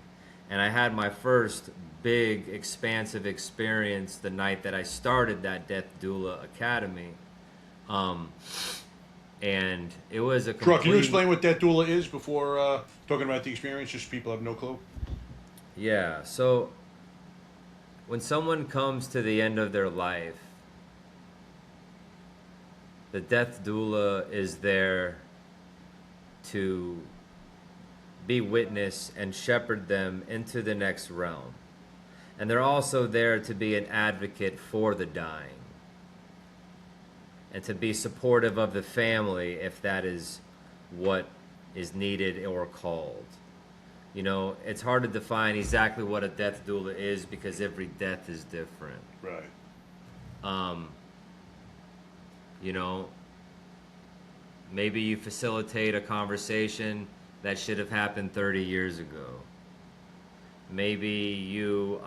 and I had my first big expansive experience the night that I started that Death Doula Academy. And it was a complete... Can you explain what Death Doula is before talking about the experience, just so people have no clue? Yeah, so when someone comes to the end of their life, the Death Doula is there to be witness and shepherd them into the next realm. And they're also there to be an advocate for the dying. and to be supportive of the family if that is what is needed or called. You know, it's hard to define exactly what a death doula is because every death is different. Right. You know, maybe you facilitate a conversation that should have happened 30 years ago. Maybe you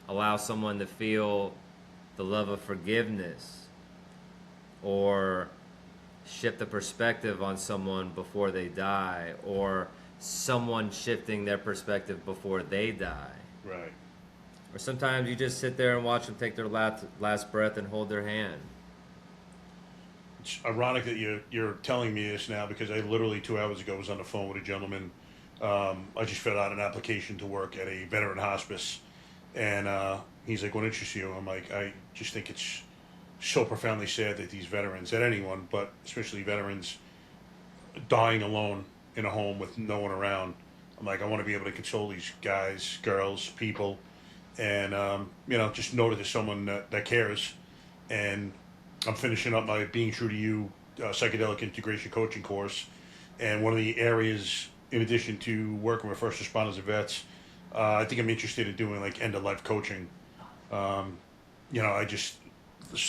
allow someone to feel the love of forgiveness, or shift the perspective on someone before they die, or someone shifting their perspective before they die. Right. Or sometimes you just sit there and watch them take their last breath and hold their hand. It's ironic that you're telling me this now, because I literally 2 hours ago was on the phone with a gentleman. I just filled out an application to work at a veteran hospice, and he's like, "What interests you?" I'm like, "I just think it's so profoundly sad that these veterans, that anyone, but especially veterans, dying alone in a home with no one around." I'm like, I want to be able to console these guys, girls, people, and you know, just know that there's someone that cares. And I'm finishing up my Being True to You psychedelic integration coaching course, and one of the areas, in addition to working with first responders and vets, I think I'm interested in doing like end of life coaching. You know, I just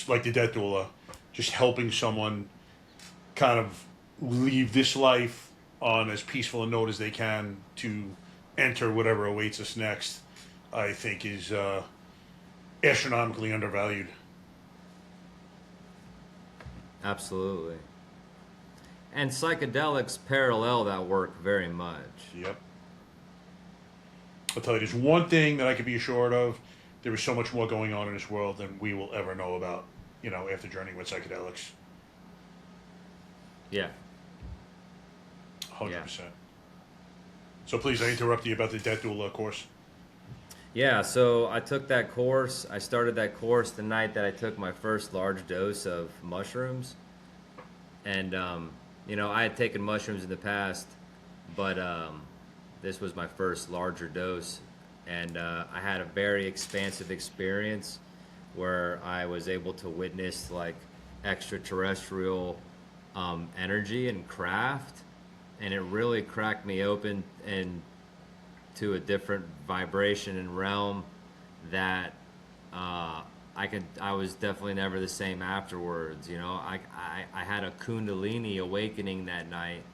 like the death doula, just helping someone kind of leave this life on as peaceful a note as they can to enter whatever awaits us next, I think is astronomically undervalued. Absolutely. And psychedelics parallel that work very much. Yep. I'll tell you, there's one thing that I can be assured of. There is so much more going on in this world than we will ever know about, you know, after journeying with psychedelics. Yeah. 100%. Yeah. So please, I interrupt you about the death doula course. Yeah, so I took that course. I started that course the night that I took my first large dose of mushrooms. And, you know, I had taken mushrooms in the past, but this was my first larger dose. And I had a very expansive experience where I was able to witness, like, extraterrestrial energy and craft. And it really cracked me open and to a different vibration and realm that I was definitely never the same afterwards. You know, I had a Kundalini awakening that night,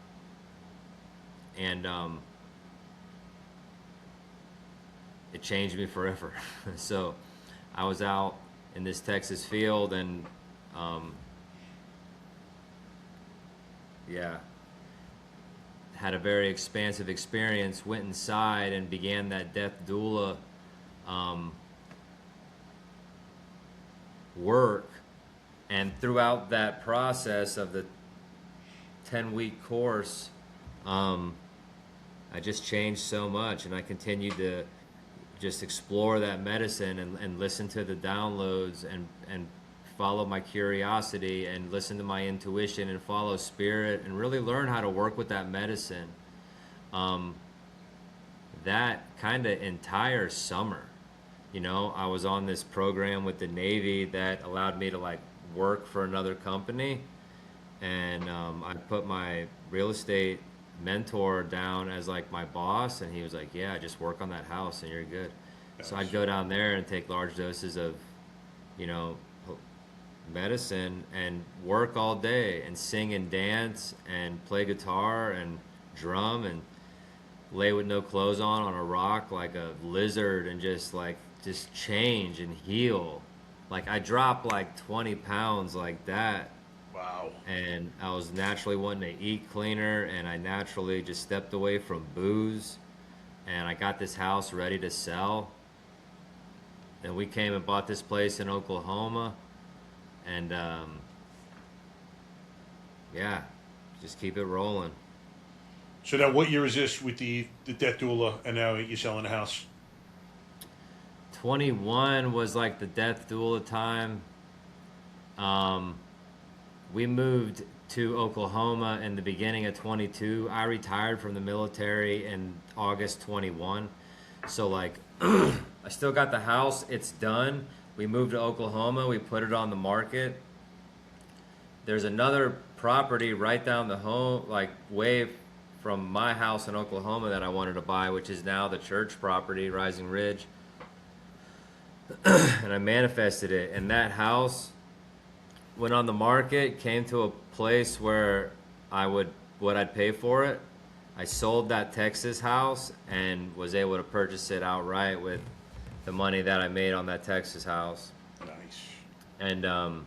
and it changed me forever. So I was out in this Texas field, and yeah, had a very expansive experience, went inside and began that death doula work. And throughout that process of the 10-week course, I just changed so much, and I continued to just explore that medicine and listen to the downloads and follow my curiosity and listen to my intuition and follow spirit and really learn how to work with that medicine. That kind of entire summer, you know, I was on this program with the Navy that allowed me to like work for another company, and I put my real estate mentor down as like my boss, and he was like, yeah, just work on that house and you're good. Gosh. So I'd go down there and take large doses of, you know, medicine and work all day and sing and dance and play guitar and drum and lay with no clothes on a rock like a lizard and just change and heal. Like I dropped like 20 pounds like that. Wow. And I was naturally wanting to eat cleaner, and I naturally just stepped away from booze, and I got this house ready to sell. And we came and bought this place in Oklahoma. And yeah, just keep it rolling. So now, what year is this with the death doula, and now you're selling the house? 21 was like the death doula time. We moved to Oklahoma in the beginning of 22. I retired from the military in August 21. So like, I still got the house. It's done. we moved to Oklahoma. We put it on the market. There's another property right down the home, like way from my house in Oklahoma that I wanted to buy, which is now the church property, Rising Ridge. And I manifested it. And that house went on the market, came to a place where what I'd pay for it. I sold that Texas house and was able to purchase it outright with the money that I made on that Texas house. Nice. And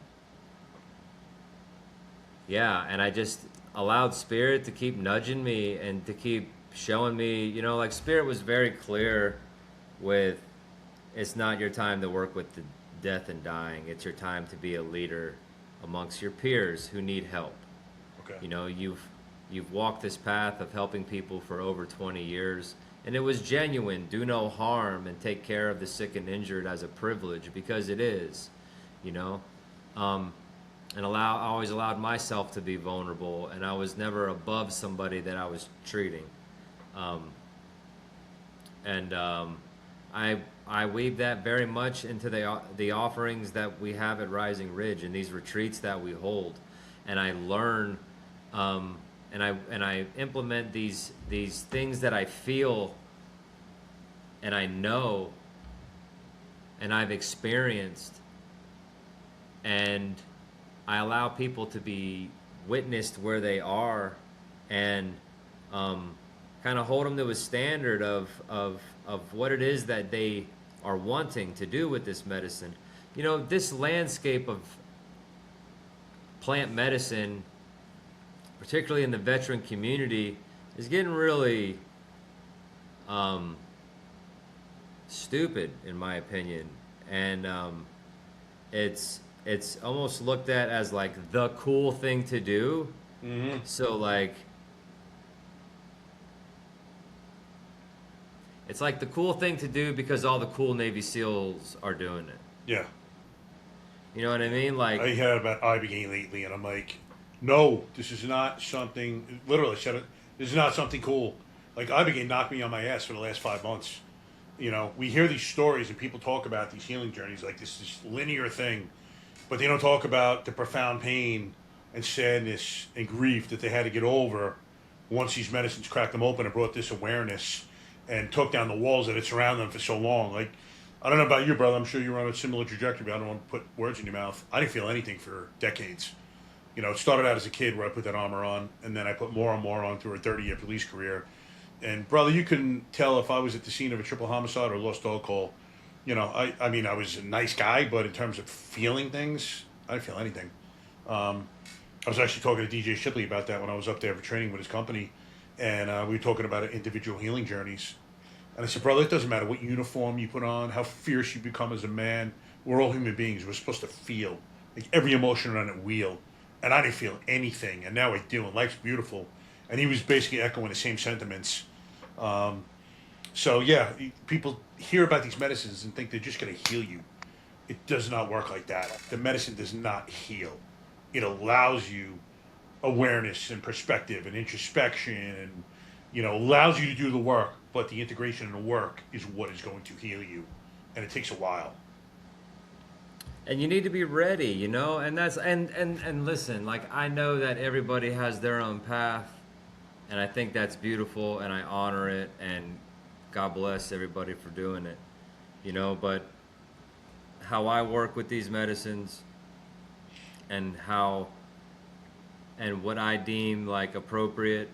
yeah, and I just allowed Spirit to keep nudging me and to keep showing me, you know, like Spirit was very clear with, it's not your time to work with the death and dying. It's your time to be a leader amongst your peers who need help. Okay. You know, you've walked this path of helping people for over 20 years, and it was genuine. Do no harm and take care of the sick and injured as a privilege, because it is, you know. And I always allowed myself to be vulnerable, and I was never above somebody that I was treating. I weave that very much into the offerings that we have at Rising Ridge and these retreats that we hold, and I learn, and I implement these things that I feel, and I know, and I've experienced, and I allow people to be witnessed where they are, and kind of hold them to a standard of what it is that they are wanting to do with this medicine. You know, this landscape of plant medicine, particularly in the veteran community, is getting really stupid, in my opinion. And it's almost looked at as like the cool thing to do. Mm-hmm. So like, it's like the cool thing to do because all the cool Navy SEALs are doing it. Yeah. You know what I mean? Like, I heard about Ibogaine lately, and I'm like, no, this is not something. Literally said it. This is not something cool. Like, Ibogaine knocked me on my ass for the last 5 months. You know, we hear these stories and people talk about these healing journeys like this linear thing, but they don't talk about the profound pain and sadness and grief that they had to get over once these medicines cracked them open and brought this awareness and took down the walls that had surrounded them for so long. Like, I don't know about you, brother. I'm sure you were on a similar trajectory, but I don't want to put words in your mouth. I didn't feel anything for decades. You know, it started out as a kid where I put that armor on, and then I put more and more on through a 30-year police career. And, brother, you couldn't tell if I was at the scene of a triple homicide or a lost dog call. You know, I mean, I was a nice guy, but in terms of feeling things, I didn't feel anything. I was actually talking to DJ Shipley about that when I was up there for training with his company, and we were talking about individual healing journeys. And I said, brother, it doesn't matter what uniform you put on, how fierce you become as a man. We're all human beings. We're supposed to feel. Like, every emotion on a wheel. And I didn't feel anything, and now I do, and life's beautiful. And he was basically echoing the same sentiments. So, yeah, people hear about these medicines and think they're just going to heal you. It does not work like that. The medicine does not heal. It allows you awareness and perspective and introspection and, you know, allows you to do the work, but the integration and the work is what is going to heal you. And it takes a while. and you need to be ready, you know, and that's, and listen, like, I know that everybody has their own path, and I think that's beautiful, and I honor it, and God bless everybody for doing it, you know, but how I work with these medicines and what I deem like appropriate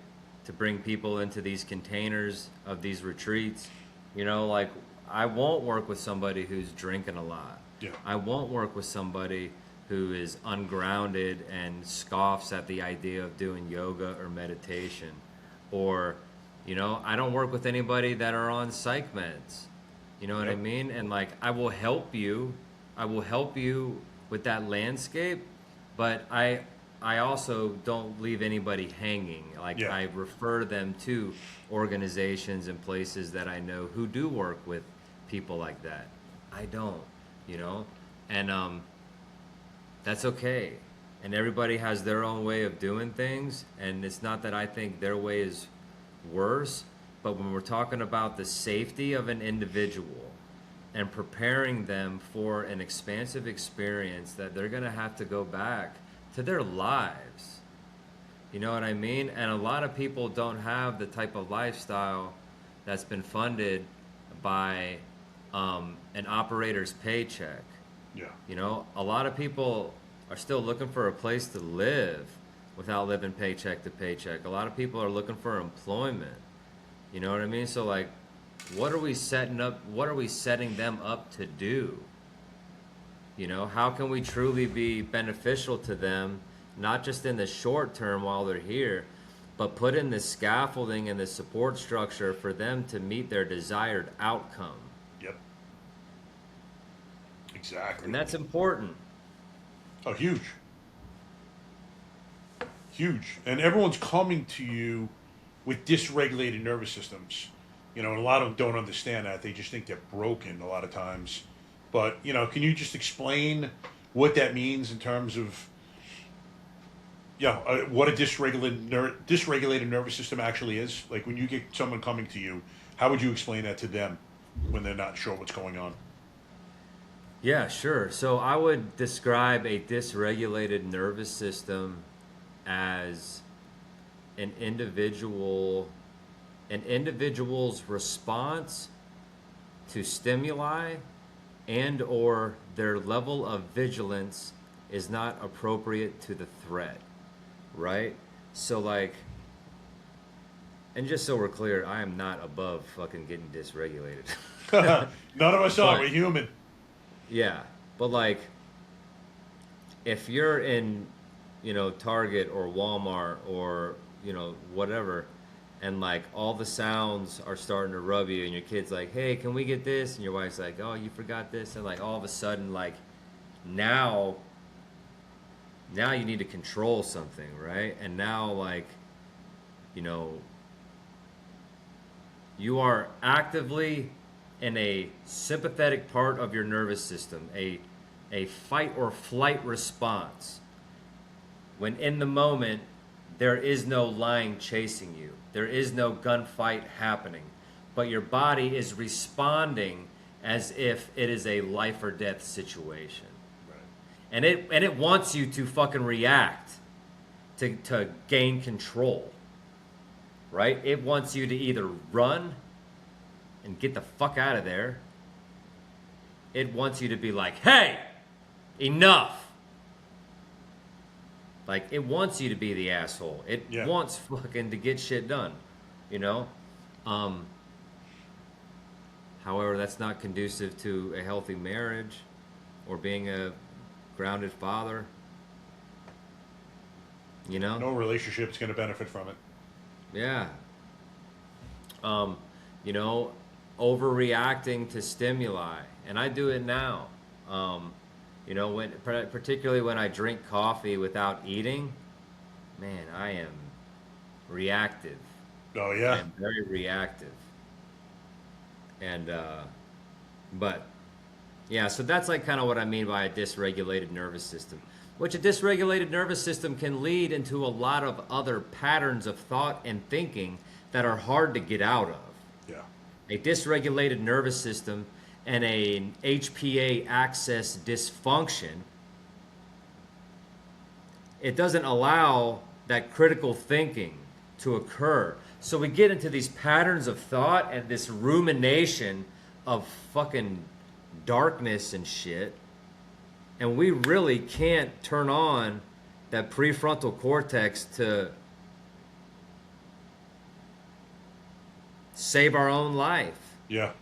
to bring people into these containers of these retreats, you know, like, I won't work with somebody who's drinking a lot. Yeah. I won't work with somebody who is ungrounded and scoffs at the idea of doing yoga or meditation. Or, you know, I don't work with anybody that are on psych meds. You know what I mean? And like, I will help you with that landscape, but I also don't leave anybody hanging. Like, I refer them to organizations and places that I know who do work with people like that. I don't, you know, and that's okay. And everybody has their own way of doing things, and it's not that I think their way is worse, but when we're talking about the safety of an individual and preparing them for an expansive experience that they're going to have to go back to their lives. You know what I mean? And a lot of people don't have the type of lifestyle that's been funded by an operator's paycheck. Yeah. You know, a lot of people are still looking for a place to live without living paycheck to paycheck. A lot of people are looking for employment. You know what I mean? So like, what are we setting up? What are we setting them up to do? You know, how can we truly be beneficial to them, not just in the short term while they're here, but put in the scaffolding and the support structure for them to meet their desired outcome? Yep. Exactly. And that's important. Oh, huge. Huge. And everyone's coming to you with dysregulated nervous systems. You know, and a lot of them don't understand that. They just think they're broken a lot of times. But, you know, can you just explain what that means in terms of, what a dysregulated nervous system actually is? Like when you get someone coming to you, how would you explain that to them when they're not sure what's going on? Yeah, sure. So I would describe a dysregulated nervous system as an individual's response to stimuli and or their level of vigilance is not appropriate to the threat, right? So like, and just so we're clear, I am not above fucking getting dysregulated. None of us are. We're human. Yeah, but like, if you're in, you know, Target or Walmart or, you know, whatever, and like all the sounds are starting to rub you and your kid's like, hey, can we get this? And your wife's like, oh, you forgot this. And like all of a sudden, like now you need to control something, right? And now like, you know, you are actively in a sympathetic part of your nervous system, a fight or flight response. When in the moment, there is no lion chasing you. There is no gunfight happening. But your body is responding as if it is a life or death situation. Right. And it wants you to fucking react to gain control. Right? It wants you to either run and get the fuck out of there. It wants you to be like, hey, enough. Like, it wants you to be the asshole. It wants fucking to get shit done, you know? However, that's not conducive to a healthy marriage or being a grounded father, you know? No relationship's going to benefit from it. Yeah. You know, overreacting to stimuli. And I do it now. You know, particularly when I drink coffee without eating, man, I am reactive. Oh, yeah? I am very reactive. And, but, yeah, so that's like kind of what I mean by a dysregulated nervous system. Which a dysregulated nervous system can lead into a lot of other patterns of thought and thinking that are hard to get out of. Yeah. A dysregulated nervous system and an HPA axis dysfunction, it doesn't allow that critical thinking to occur. So we get into these patterns of thought and this rumination of fucking darkness and shit, and we really can't turn on that prefrontal cortex to save our own life. Yeah.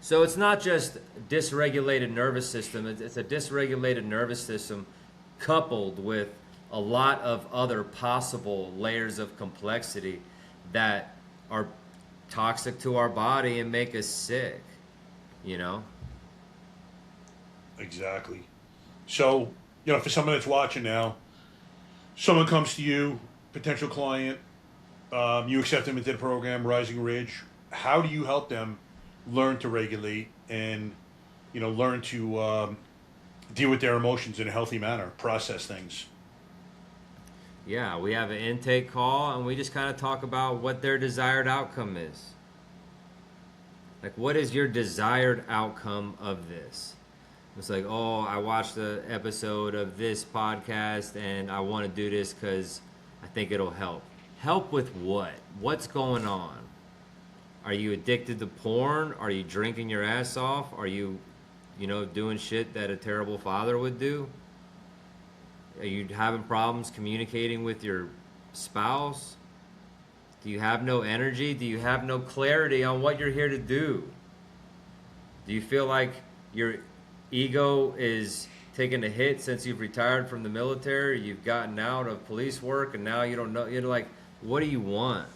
So it's not just dysregulated nervous system, it's a dysregulated nervous system coupled with a lot of other possible layers of complexity that are toxic to our body and make us sick, you know? Exactly. So, you know, for someone that's watching now, someone comes to you, potential client, you accept them into the program, Rising Ridge. How do you help them learn to regulate and, you know, learn to deal with their emotions in a healthy manner, process things? Yeah, we have an intake call and we just kind of talk about what their desired outcome is. Like, what is your desired outcome of this? It's like, oh, I watched the episode of this podcast and I want to do this because I think it'll help. Help with what? What's going on? Are you addicted to porn? Are you drinking your ass off? Are you, doing shit that a terrible father would do? Are you having problems communicating with your spouse? Do you have no energy? Do you have no clarity on what you're here to do? Do you feel like your ego is taking a hit since you've retired from the military? You've gotten out of police work and now you don't know. You're like, what do you want?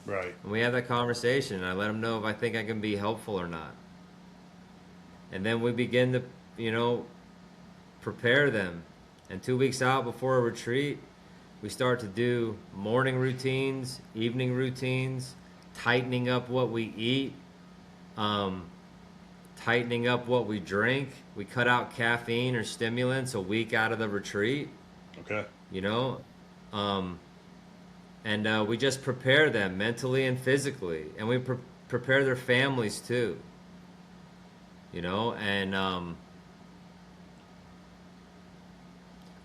Right. And we have that conversation, and I let them know if I think I can be helpful or not. And then we begin to, prepare them. And 2 weeks out before a retreat, we start to do morning routines, evening routines, tightening up what we eat, tightening up what we drink. We cut out caffeine or stimulants a week out of the retreat. Okay. And we just prepare them mentally and physically, and we prepare their families too. And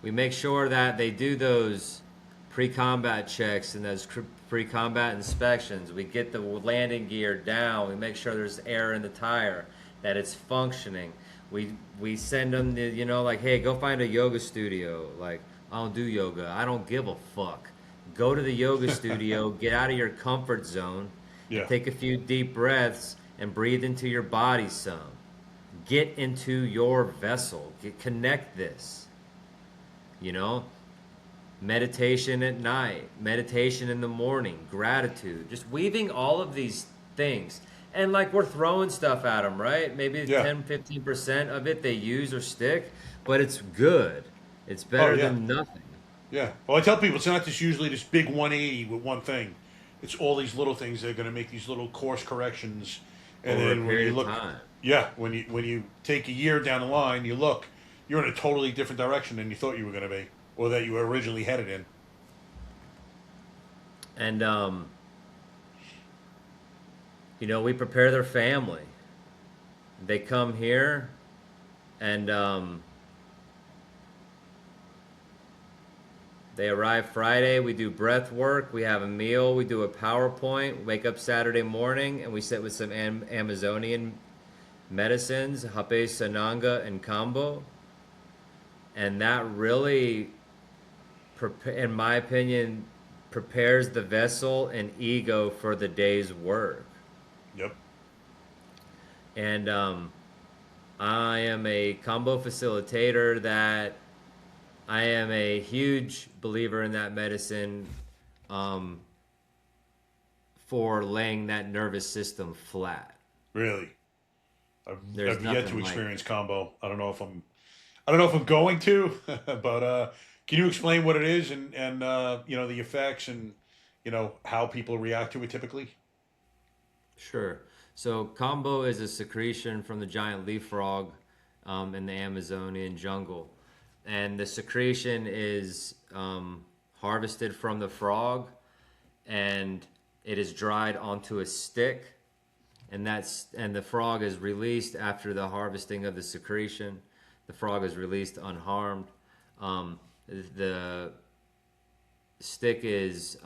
we make sure that they do those pre-combat checks and those pre-combat inspections. We get the landing gear down. We make sure there's air in the tire, that it's functioning. We send them to, like, hey, go find a yoga studio. Like, I don't do yoga. I don't give a fuck. Go to the yoga studio, get out of your comfort zone, take a few deep breaths, and breathe into your body some. Get into your vessel. Connect this. Meditation at night, meditation in the morning, gratitude. Just weaving all of these things. And like, we're throwing stuff at them, right? Maybe 10, 15% of it they use or stick, but it's good. It's better than nothing. Yeah. Well, I tell people it's not just usually this big 180 with one thing. It's all these little things that are going to make these little course corrections. And over then a when period you look, of time. when you take a year down the line, you look, you're in a totally different direction than you thought you were going to be, or that you were originally headed in. And we prepare their family. They come here, and they arrive Friday. We do breath work. We have a meal. We do a PowerPoint. Wake up Saturday morning, and we sit with some Amazonian medicines, Hape, Sananga, and Kambo. And that really, in my opinion, prepares the vessel and ego for the day's work. Yep. And I am a Kambo facilitator that I am a huge believer in that medicine for laying that nervous system flat. Really? I've yet to experience Kambo. I don't know if I'm going to, but can you explain what it is and the effects and how people react to it typically? Sure. So Kambo is a secretion from the giant leaf frog in the Amazonian jungle. And the secretion is harvested from the frog, and it is dried onto a stick, and the frog is released after the harvesting of the secretion. The frog is released unharmed. The stick is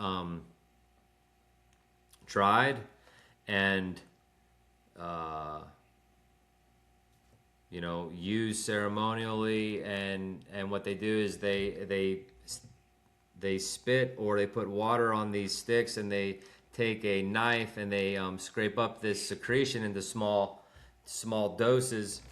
dried and used ceremonially, and what they do is they spit, or they put water on these sticks, and they take a knife and they scrape up this secretion into small doses,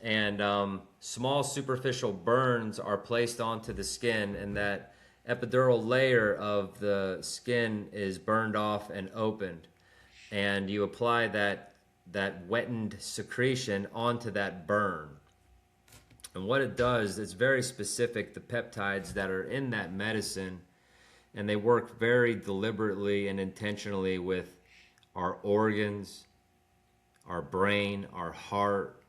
and small superficial burns are placed onto the skin, and that epidural layer of the skin is burned off and opened, and you apply that wettened secretion onto that burn. And what it does, it's very specific, the peptides that are in that medicine, and they work very deliberately and intentionally with our organs, our brain, our heart,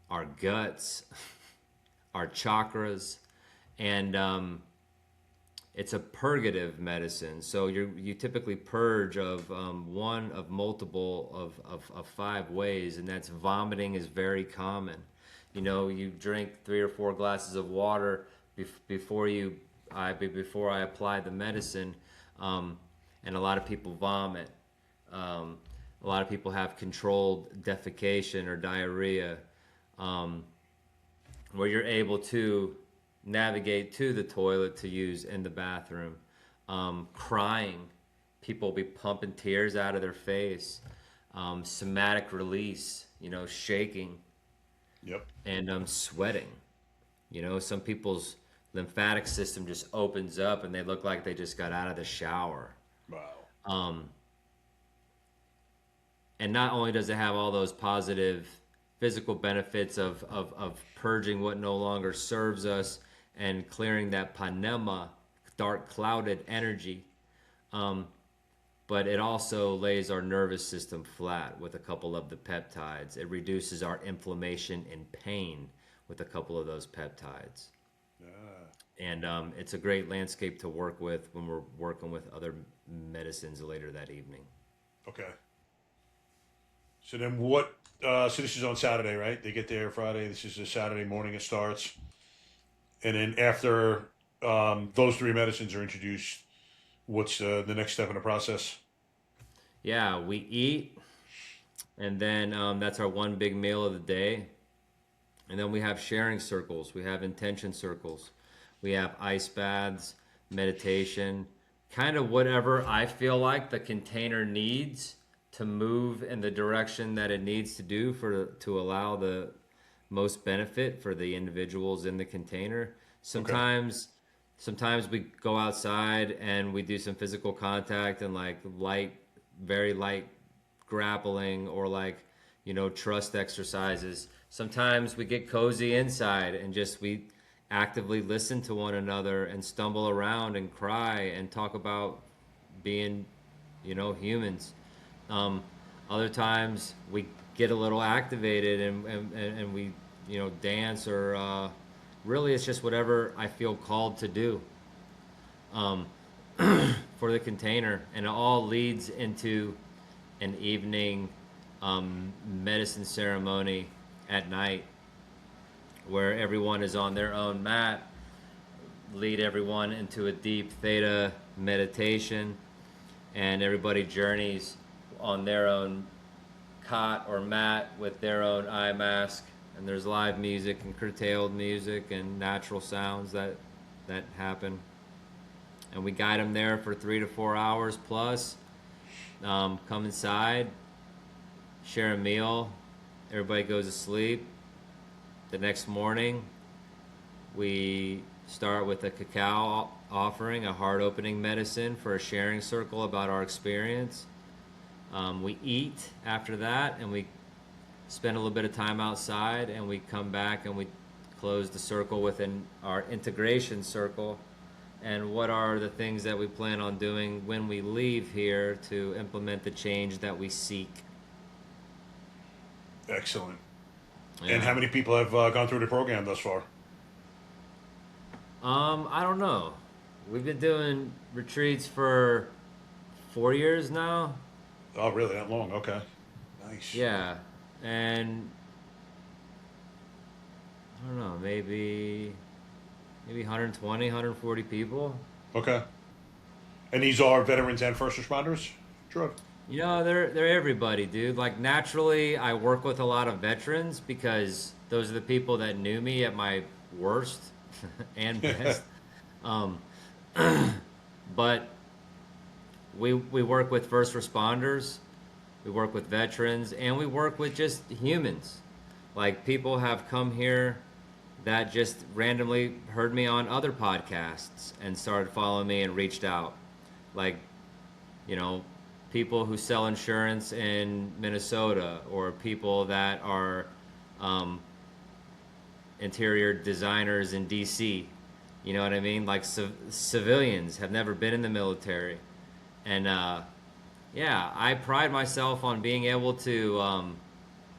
our guts, our chakras, and it's a purgative medicine. So you typically purge of one of multiple of 5 ways, and that's vomiting is very common. You know, you drink 3 or 4 glasses of water before I apply the medicine, and a lot of people vomit. A lot of people have controlled defecation or diarrhea, where you're able to navigate to the toilet to use in the bathroom. Crying, people will be pumping tears out of their face. Somatic release, you know, shaking. Yep. And sweating. You know, some people's lymphatic system just opens up and they look like they just got out of the shower. Wow. And not only does it have all those positive physical benefits of purging what no longer serves us and clearing that panema, dark clouded energy, but it also lays our nervous system flat with a couple of the peptides. It reduces our inflammation and pain with a couple of those peptides. And it's a great landscape to work with when we're working with other medicines later that evening. Okay. So then what, so this is on Saturday, right? They get there Friday. This is a Saturday morning it starts. And then after those 3 medicines are introduced, what's the next step in the process? Yeah, we eat, and then that's our one big meal of the day. And then we have sharing circles. We have intention circles. We have ice baths, meditation, kind of whatever I feel like the container needs to move in the direction that it needs to do to allow the most benefit for the individuals in the container. Sometimes we go outside and we do some physical contact and like very light grappling or like, you know, trust exercises. Sometimes we get cozy inside and just we actively listen to one another and stumble around and cry and talk about being, you know, humans. Other times we get a little activated and we, you know, dance or really it's just whatever I feel called to do for the container. And it all leads into an evening medicine ceremony at night where everyone is on their own mat, lead everyone into a deep theta meditation, and everybody journeys on their own cot or mat with their own eye mask, and there's live music and curtailed music and natural sounds that happen, and we guide them there for 3 to 4 hours plus. Come inside, share a meal, everybody goes to sleep. The next morning we start with a cacao offering, a heart opening medicine for a sharing circle about our experience. We eat after that, and we spend a little bit of time outside, and we come back and we close the circle within our integration circle. And what are the things that we plan on doing when we leave here to implement the change that we seek? Excellent. Yeah. And how many people have gone through the program thus far? I don't know. We've been doing retreats for 4 years now. Oh, really? That long? Okay. Nice. Yeah, and I don't know, maybe 120, 140 people. Okay. And these are veterans and first responders? Sure. You know, they're everybody, dude. Like, naturally, I work with a lot of veterans because those are the people that knew me at my worst and best. But we work with first responders, we work with veterans, and we work with just humans. Like, people have come here that just randomly heard me on other podcasts and started following me and reached out. Like, you know, people who sell insurance in Minnesota, or people that are interior designers in DC. You know what I mean? Like, civilians have never been in the military. And yeah, I pride myself on being able to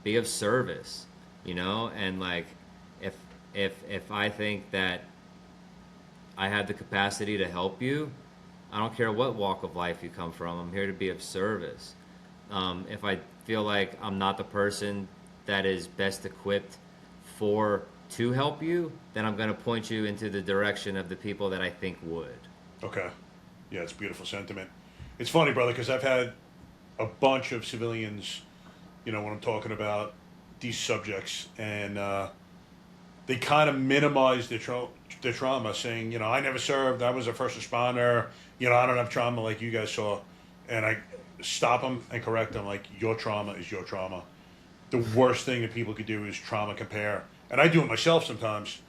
be of service, you know? And like, if I think that I have the capacity to help you. I don't care what walk of life you come from. I'm here to be of service. If I feel like I'm not the person that is best equipped to help you, then I'm going to point you into the direction of the people that I think would. Okay. Yeah, it's a beautiful sentiment. It's funny, brother, because I've had a bunch of civilians, when I'm talking about these subjects, and they kind of minimize their trauma, saying, I never served, I was a first responder, I don't have trauma like you guys saw. And I stop them and correct them, like, your trauma is your trauma. The worst thing that people could do is trauma compare. And I do it myself sometimes.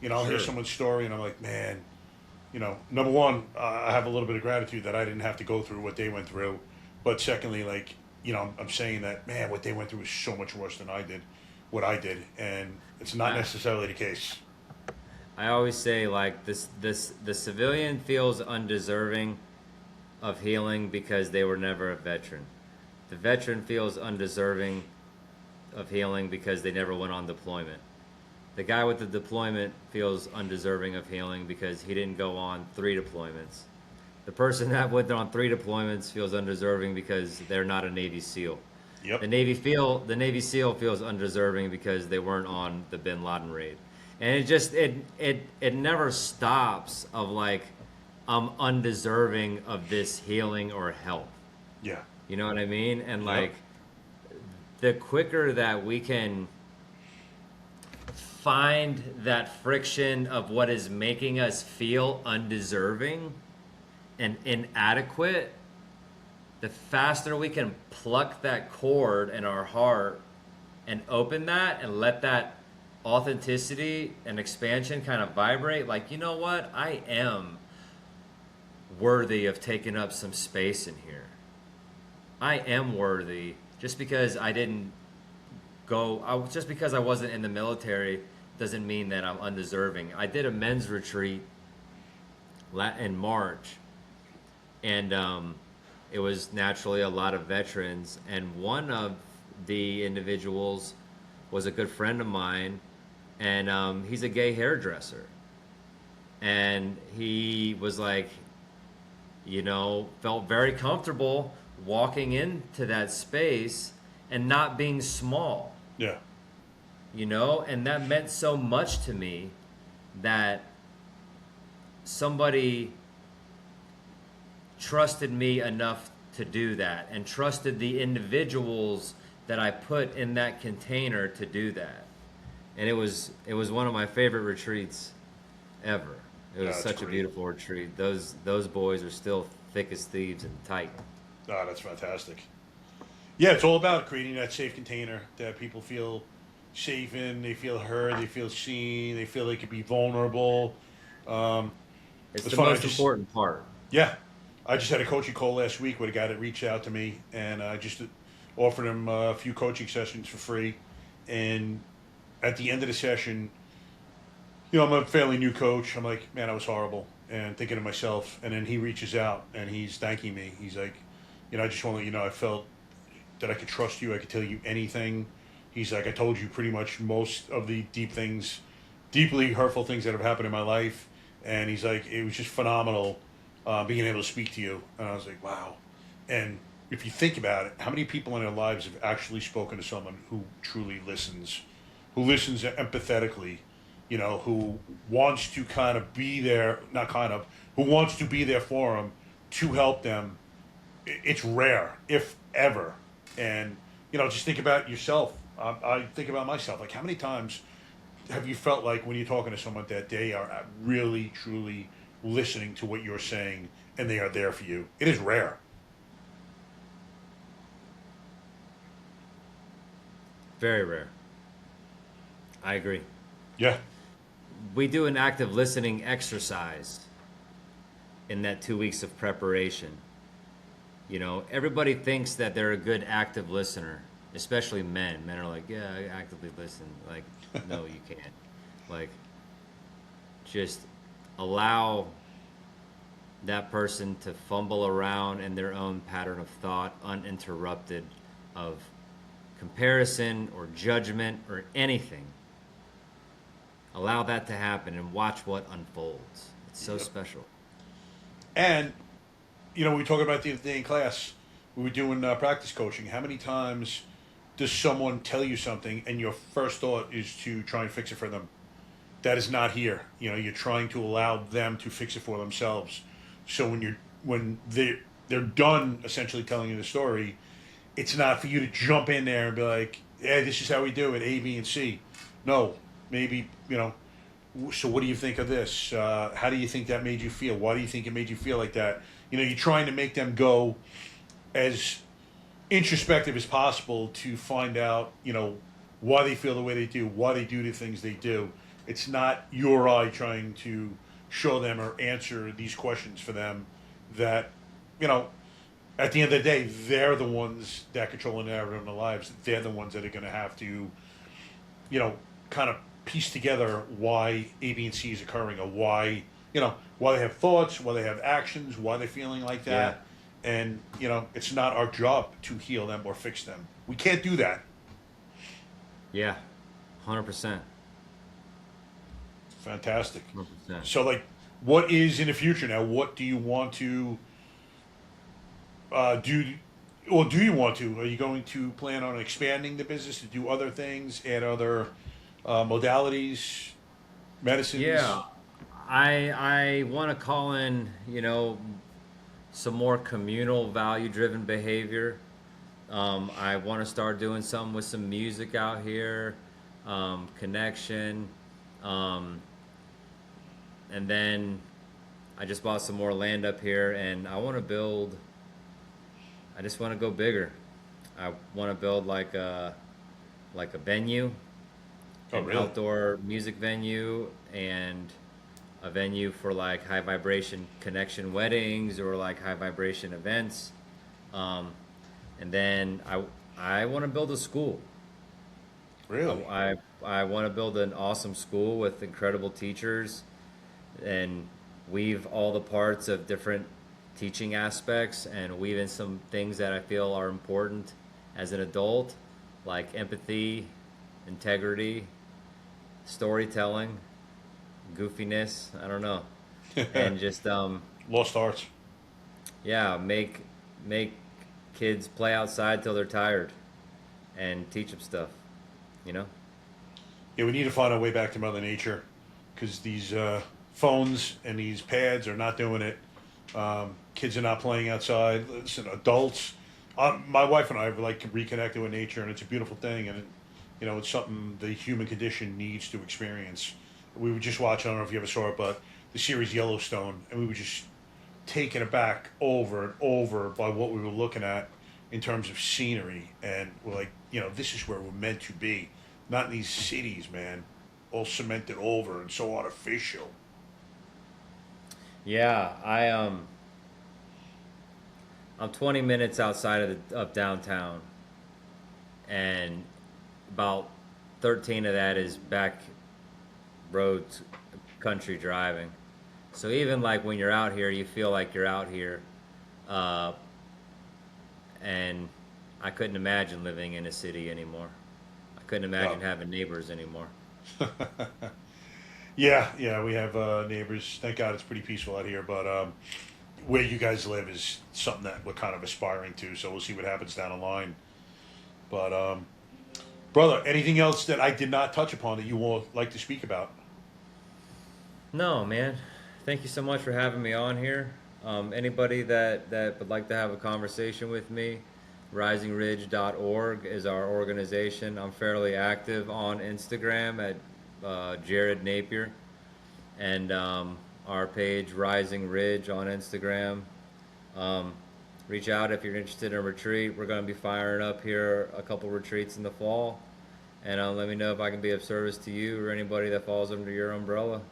I'll hear someone's story and I'm like, man, number one, I have a little bit of gratitude that I didn't have to go through what they went through. But secondly, like, I'm saying that, man, what they went through is so much worse than I did, what I did. And it's not necessarily the case. I always say, like, the civilian feels undeserving of healing because they were never a veteran. The veteran feels undeserving of healing because they never went on deployment. The guy with the deployment feels undeserving of healing because he didn't go on 3 deployments. The person that went on 3 deployments feels undeserving because they're not a Navy SEAL. Yep. The Navy SEAL feels undeserving because they weren't on the Bin Laden raid. And it never stops of, like, I'm undeserving of this healing or help. Yeah. You know what I mean? And like, the quicker that we can find that friction of what is making us feel undeserving and inadequate, the faster we can pluck that cord in our heart and open that and let that authenticity and expansion kind of vibrate. Like, you know what? I am worthy of taking up some space in here. I am worthy. Just because I didn't just because I wasn't in the military doesn't mean that I'm undeserving. I did a men's retreat in March, and it was naturally a lot of veterans, and one of the individuals was a good friend of mine, and he's a gay hairdresser. And he was like, felt very comfortable walking into that space and not being small. Yeah. And that meant so much to me that somebody trusted me enough to do that and trusted the individuals that I put in that container to do that. And it was one of my favorite retreats ever. It was such a beautiful retreat. Those boys are still thick as thieves and tight. Oh, that's fantastic. Yeah, it's all about creating that safe container that people feel safe in, they feel heard, they feel seen, they feel they could be vulnerable. It's the most important part. Yeah. I just had a coaching call last week with a guy that reached out to me, and I just offered him a few coaching sessions for free. And at the end of the session, I'm a fairly new coach. I'm like, man, I was horrible. And thinking to myself, and then he reaches out and he's thanking me. He's like, I just want to let you know, I felt that I could trust you. I could tell you anything. He's like, I told you pretty much most of the deeply hurtful things that have happened in my life. And he's like, it was just phenomenal being able to speak to you. And I was like, wow. And if you think about it, how many people in their lives have actually spoken to someone who truly listens, who listens empathetically, who wants to kind of be there, who wants to be there for them, to help them. It's rare, if ever. And, just think about yourself. I think about myself. Like, how many times have you felt like when you're talking to someone that they are really, truly listening to what you're saying and they are there for you? It is rare. Very rare. I agree. Yeah. We do an active listening exercise in that 2 weeks of preparation. Everybody thinks that they're a good active listener, especially men. Men are like, yeah, I actively listen. Like, no, you can't. Like, just allow that person to fumble around in their own pattern of thought, uninterrupted of comparison or judgment or anything. Allow that to happen and watch what unfolds. It's So special. And, we talked about the other day in class, we were doing practice coaching. How many times does someone tell you something and your first thought is to try and fix it for them? That is not here. You're trying to allow them to fix it for themselves. So when they're done essentially telling you the story, it's not for you to jump in there and be like, "Yeah, this is how we do it, A, B, and C." No, maybe so what do you think of this? How do you think that made you feel? Why do you think it made you feel like that? You're trying to make them go as introspective as possible to find out, why they feel the way they do, why they do the things they do. It's not you or I trying to show them or answer these questions for them that, at the end of the day, they're the ones that control the narrative in their lives. They're the ones that are going to have to, kind of piece together why A, B, and C is occurring, or why they have thoughts, why they have actions, why they're feeling like that. Yeah. And it's not our job to heal them or fix them. We can't do that. Yeah, 100%. Fantastic. 100%. So, what is in the future now? What do you want to do? Or do you want to? Are you going to plan on expanding the business to do other things, add other modalities, medicines? Yeah, I want to call in, some more communal value-driven behavior. I want to start doing something with some music out here, connection, and then I just bought some more land up here, and I just want to go bigger. I want to build like a venue, an outdoor music venue, and a venue for high vibration connection weddings or high vibration events. And then I want to build a school. Really? I want to build an awesome school with incredible teachers and weave all the parts of different teaching aspects and weave in some things that I feel are important as an adult, like empathy, integrity, storytelling, goofiness, I don't know. And just lost arts. Yeah, make kids play outside till they're tired and teach them stuff, Yeah, we need to find our way back to Mother Nature, because these phones and these pads are not doing it. Kids are not playing outside. Listen, adults. My wife and I have reconnected with nature, and it's a beautiful thing, and it's something the human condition needs to experience. We were just watching, I don't know if you ever saw it, but the series Yellowstone, and we were just taken aback over and over by what we were looking at in terms of scenery, and we're like, this is where we're meant to be, not in these cities, man, all cemented over and so artificial. Yeah, I'm 20 minutes outside of downtown, and about 13 of that is back road country driving. So even when you're out here, you feel like you're out here, and I couldn't imagine living in a city anymore. I couldn't imagine having neighbors anymore. Yeah, we have neighbors. Thank God it's pretty peaceful out here, but where you guys live is something that we're kind of aspiring to, so we'll see what happens down the line. But, brother, anything else that I did not touch upon that you would like to speak about? No, man. Thank you so much for having me on here. Anybody that would like to have a conversation with me, risingridge.org is our organization. I'm fairly active on Instagram at Jerod Napier, and our page Rising Ridge on Instagram. Reach out if you're interested in a retreat. We're going to be firing up here a couple retreats in the fall, and let me know if I can be of service to you or anybody that falls under your umbrella.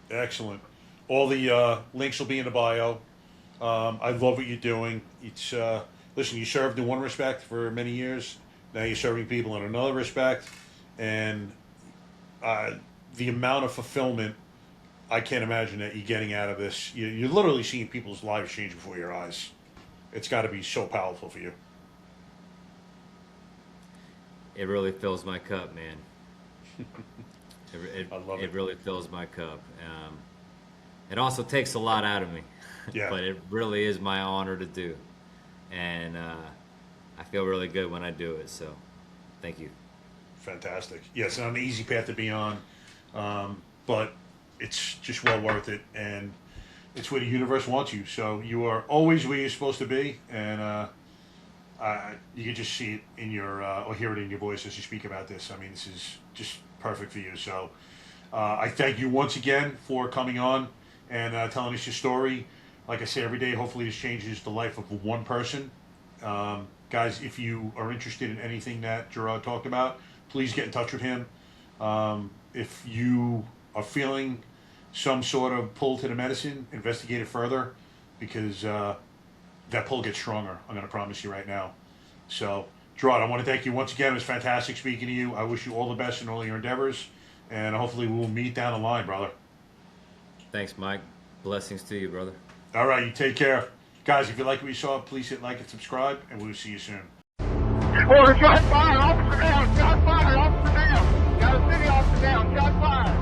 Excellent. All the links will be in the bio. I love what you're doing. It's listen, you served in one respect for many years. Now you're serving people in another respect, and the amount of fulfillment I can't imagine that you're getting out of this. You're literally seeing people's lives change before your eyes. It's got to be so powerful for you. It really fills my cup, man. I love it. It really fills my cup. It also takes a lot out of me, Yeah. but it really is my honor to do. And I feel really good when I do it. So thank you. Fantastic. Yeah, it's not an easy path to be on, but it's just well worth it, and it's where the universe wants you. So you are always where you're supposed to be, and you can just see it in your or hear it in your voice as you speak about this. I mean, this is just perfect for you. So I thank you once again for coming on and telling us your story. Like I say every day, hopefully this changes the life of one person. Guys, if you are interested in anything that Jerod talked about, please get in touch with him. If you are feeling some sort of pull to the medicine, investigate it further, because that pull gets stronger. I'm going to promise you right now. So, Jerod, I want to thank you once again. It was fantastic speaking to you. I wish you all the best in all your endeavors, and hopefully we'll meet down the line, brother. Thanks, Mike. Blessings to you, brother. All right, you take care. Guys, if you like what you saw, please hit like and subscribe, and we'll see you soon. Well, shot fired, officer down, shot fired, officer down. Got a city officer down, shot fired.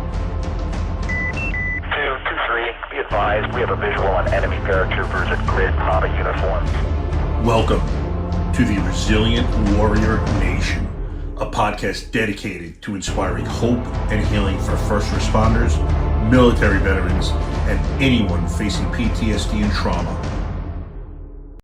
223, be advised, we have a visual on enemy paratroopers in grid Papa uniforms. Welcome to the Resilient Warrior Nation, a podcast dedicated to inspiring hope and healing for first responders, military veterans, and anyone facing PTSD and trauma.